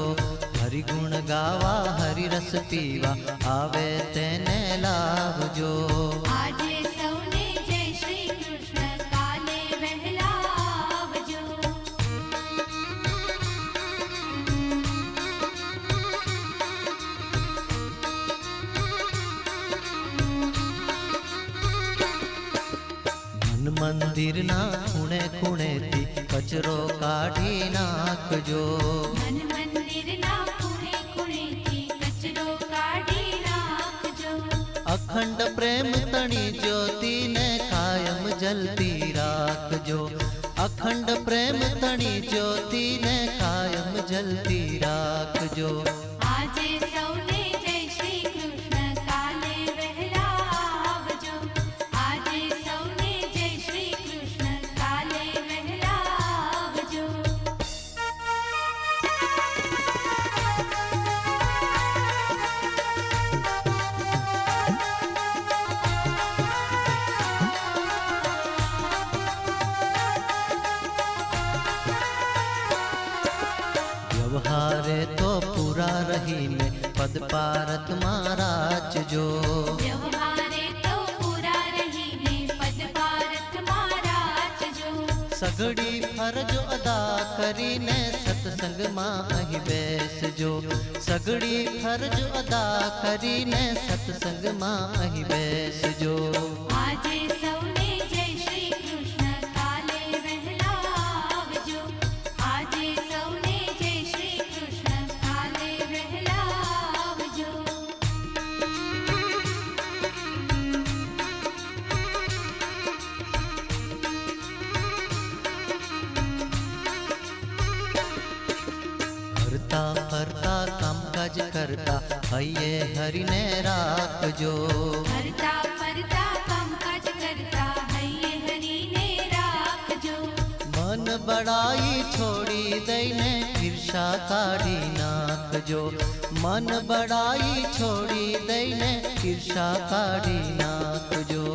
હરિગુણ ગાવા, હરિરસ પીવા, આવે તેને લાવજો. આજે સૌને જય શ્રી કૃષ્ણ, કાલે વહેલા આવજો. મન મંદિરના ખૂણે ખૂણેથી કચરો કાઢી નાખજો. મન મંદિરના ખૂણે ખૂણેથી કચરો કાઢી નાખજો. અખંડ પ્રેમ તણી જ્યોતિને કાયમ જલતી રાખજો. અખંડ પ્રેમ તણી જ્યોતિને કાયમ જલતી રાખજો. આજે સૌને જય શ્રી કૃષ્ણ, કાલે વહેલા આવજો. આજે સૌને જય શ્રી કૃષ્ણ, કાલે વહેલા આવજો. व्यवहारे तो पूरा रहीने पद पारत महाराज जो વ્યવહારે તો પૂરા રહીને પદ ભારત મહારાજ જો સઘળી ફરજો અદા કરીને સત્સંગમાં અહીં બેસજો સઘળી ફરજો અદા કરીને સત્સંગમાં અહીં બેસજો આજે સૌને જય શ્રી કૃષ્ણ કાલે વહેલા આવજો આજે સૌને જય શ્રી કૃષ્ણ કાલે વહેલા આવજો ફરતા ફરતા કામકાજ કરતા હૈયે હરીને રાખજો ફરતા ફરતા કામકાજ કરતા હૈયે હરીને રાખજો મન બડાઈ છોડી દઈને ઈર્ષા કાઢી નાખજો મન બડાઈ છોડી દઈને ઈર્ષા કાઢી નાખજો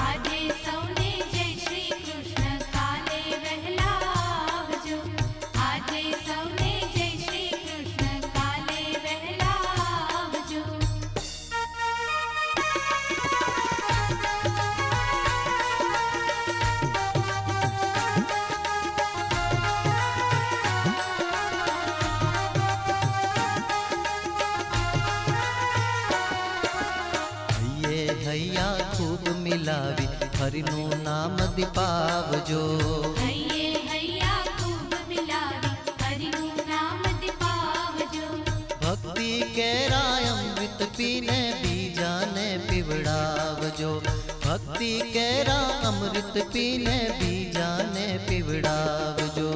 આજે સૌને જય શ્રી કૃષ્ણ કાલે વહેલા આવજો આજે સૌને જય શ્રી કૃષ્ણ કાલે વહેલા આવજો હૈયે હૈયા ખૂબ મિલાવી હરિનું નામ દીપાવજો હૈયે હૈયા ખૂબ મિલાવી હરિનું નામ દીપાવજો ભક્તિ કેરાય અમૃત પીને બીજાને પીવડાવજો ભક્તિ કેરા અમૃત પીને બીજાને પીવડાવજો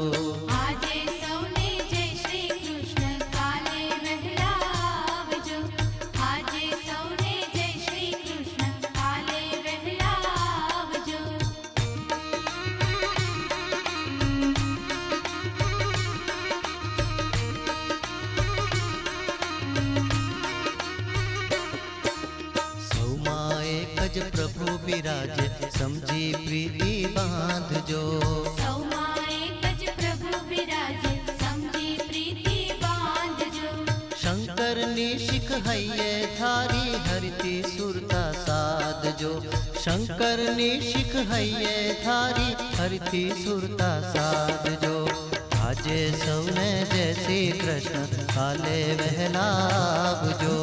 આજે સૌને જય શ્રી કૃષ્ણ કાલે વહેલા આવજો આજે સૌને જય શ્રી કૃષ્ણ કાલે વહેલા આવજો સૌમાં એક જ પ્રભુ બિરાજે સમજી પ્રીતિ બાંધજો સૌમાં એક જ પ્રભુ બિરાજે સમજી પ્રીતિ બાંધજો શંકરની શીખ હૈયે ધારી હરિથી સુરતા સાધજો શંકરની શીખ હૈયે ધારી હરિથી સુરતા સાધજો આજે સૌને જય શ્રી કૃષ્ણ કાલે વહેલા આવજો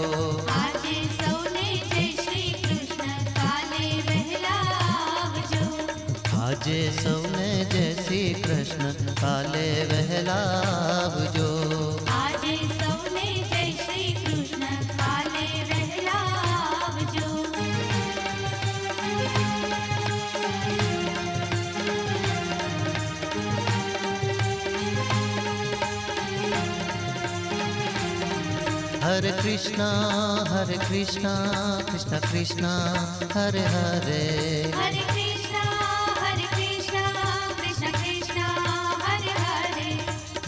આજે સૌને જય શ્રી કૃષ્ણ કાલે વહેલા આવજો આજે સૌને જય શ્રી કૃષ્ણ કાલે વહેલા આવજો આજે સૌને જય શ્રી કૃષ્ણ કાલે વહેલા આવજો હરે કૃષ્ણ કૃષ્ણ કૃષ્ણ હરે હરે હરે કૃષ્ણ કૃષ્ણ કૃષ્ણ હરે હરે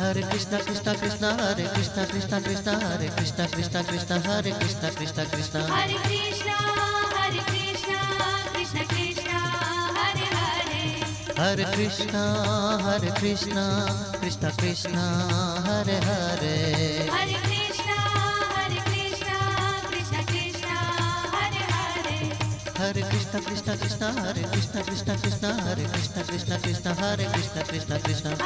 હરે કૃષ્ણ કૃષ્ણ હરે કૃષ્ણ કૃષ્ણ હરે કૃષ્ણ કૃષ્ણ હરે કૃષ્ણ કૃષ્ણ હરે કૃષ્ણ કૃષ્ણ કૃષ્ણ હરે હરે હરે કૃષ્ણ કૃષ્ણ કૃષ્ણ હરે હરે હરે કૃષ્ણ કૃષ્ણ કૃષ્ણ હરે હરે હરે કૃષ્ણ કૃષ્ણ હરે કૃષ્ણ કૃષ્ણ હરે કૃષ્ણ કૃષ્ણ હરે કૃષ્ણ કૃષ્ણ હરે કૃષ્ણ કૃષ્ણ કૃષ્ણ કૃષ્ણ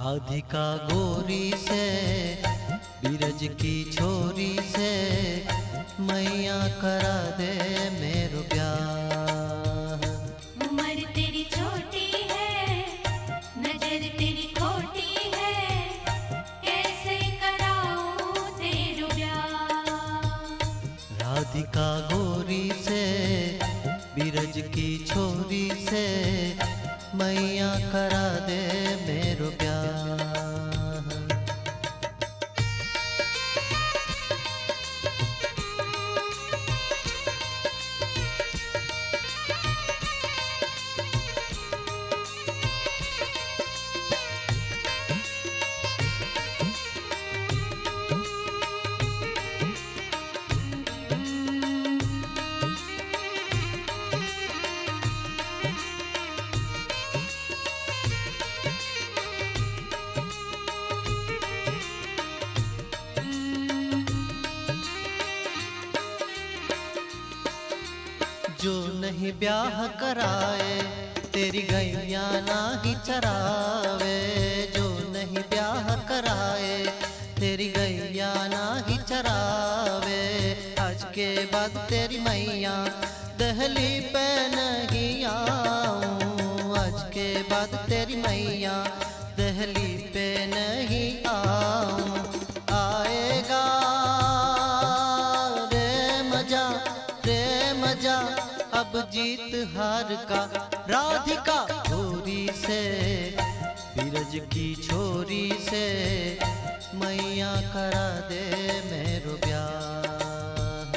राधिका गोरी से बीरज की छोरी से मैया करा दे मेरो ब्याह। उम्र तेरी छोटी है, नजर तेरी खोटी है, कैसे कराऊं तेरो ब्याह। की छोरी से मैया करा दे मेरो ब्याह। जो नहीं ब्याह कराए तेरी गैया ना ही चरावे। जो नहीं ब्याह कराए तेरी गैया ना ही चरावे। आज के बाद तेरी मैया दहली पे नहीं आऊं। आज के बाद तेरी मैया दहली पे नहीं आऊं। आएगा रे मजा रे मजा अब जीत हार का राधिका छोरी से बीरज की छोरी से मैया करा दे मेरो ब्याह।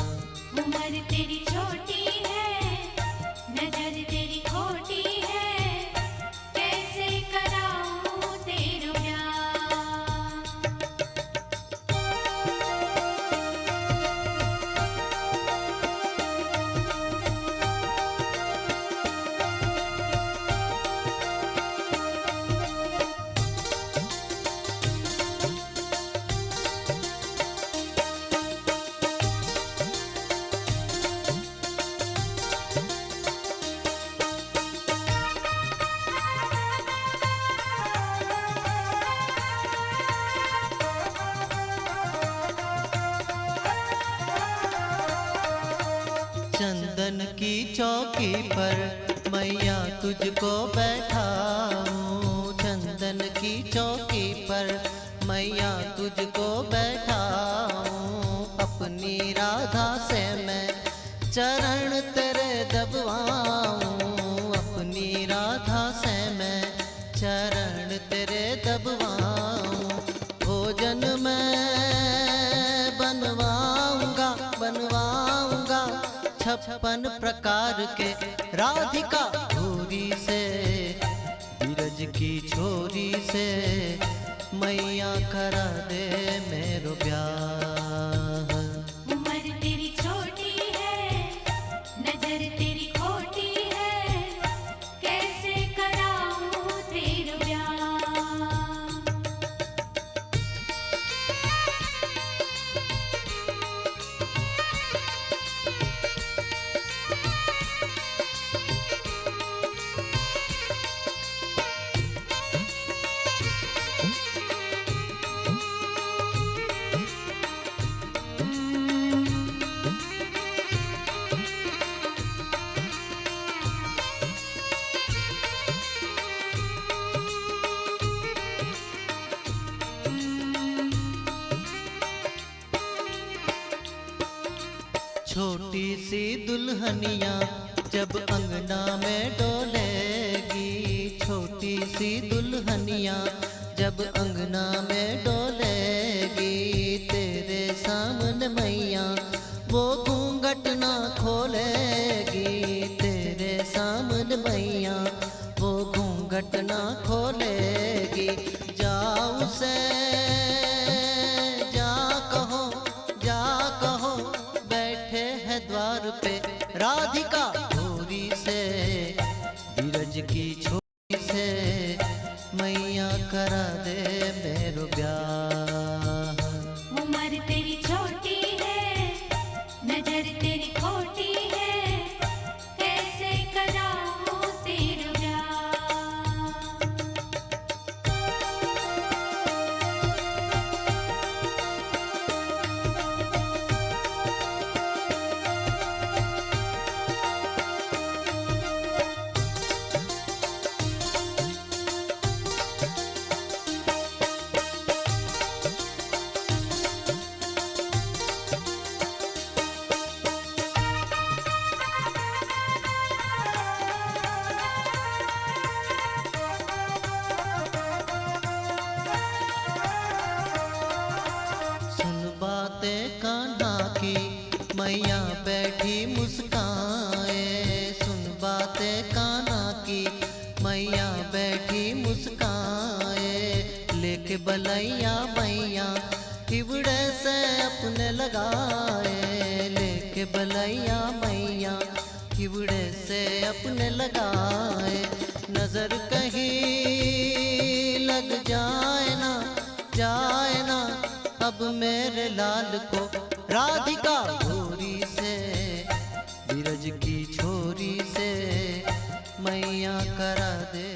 उम्र तेरी छोटी है, नजर तेरी खोटी है, कैसे कराऊं तेरा ब्याह। चंदन की चौकी पर मैया तुझको बैठाऊं। चंदन की चौकी पर मैया तुझको बैठाऊं। अपनी राधा से मैं चरण तेरे दबवाऊं। अपनी राधा से मैं चरण तेरे दबवाऊं। भोजन मैं बनवाऊंगा बनवाऊंगा 56 प्रकार के राधिका छोरी से बीरज की छोरी से मैया करा दे मेरो ब्याह। उम्र तेरी छोटी है, नजर तेरी खोटी है, कैसे कराऊं तेरा ब्याह। छोटी सी दुल्हनिया जब अंगना में डोलेगी। छोटी सी दुल्हनिया जब अंगना में डोलेगी। तेरे सामने मैया वो घूंघट ना खोलेगी। तेरे सामने मैया वो घूंघट ना खोलेगी। जाऊं से जा कहो बैठे है द्वार पे राधिका छोरी से बीरज की छोरी से मैया करा दे मेरो ब्याह। उम्र तेरी छोटी है, नजर तेरी खोटी है, कैसे कराऊं तेरा ब्याह। बलैया मैया किवड़े से अपने लगाए, लेके बलैया मैया किवड़े से अपने लगाए। नजर कहीं लग जाए ना अब मेरे लाल को, राधिका गोरी से बिरज की छोरी से मैया करा दे।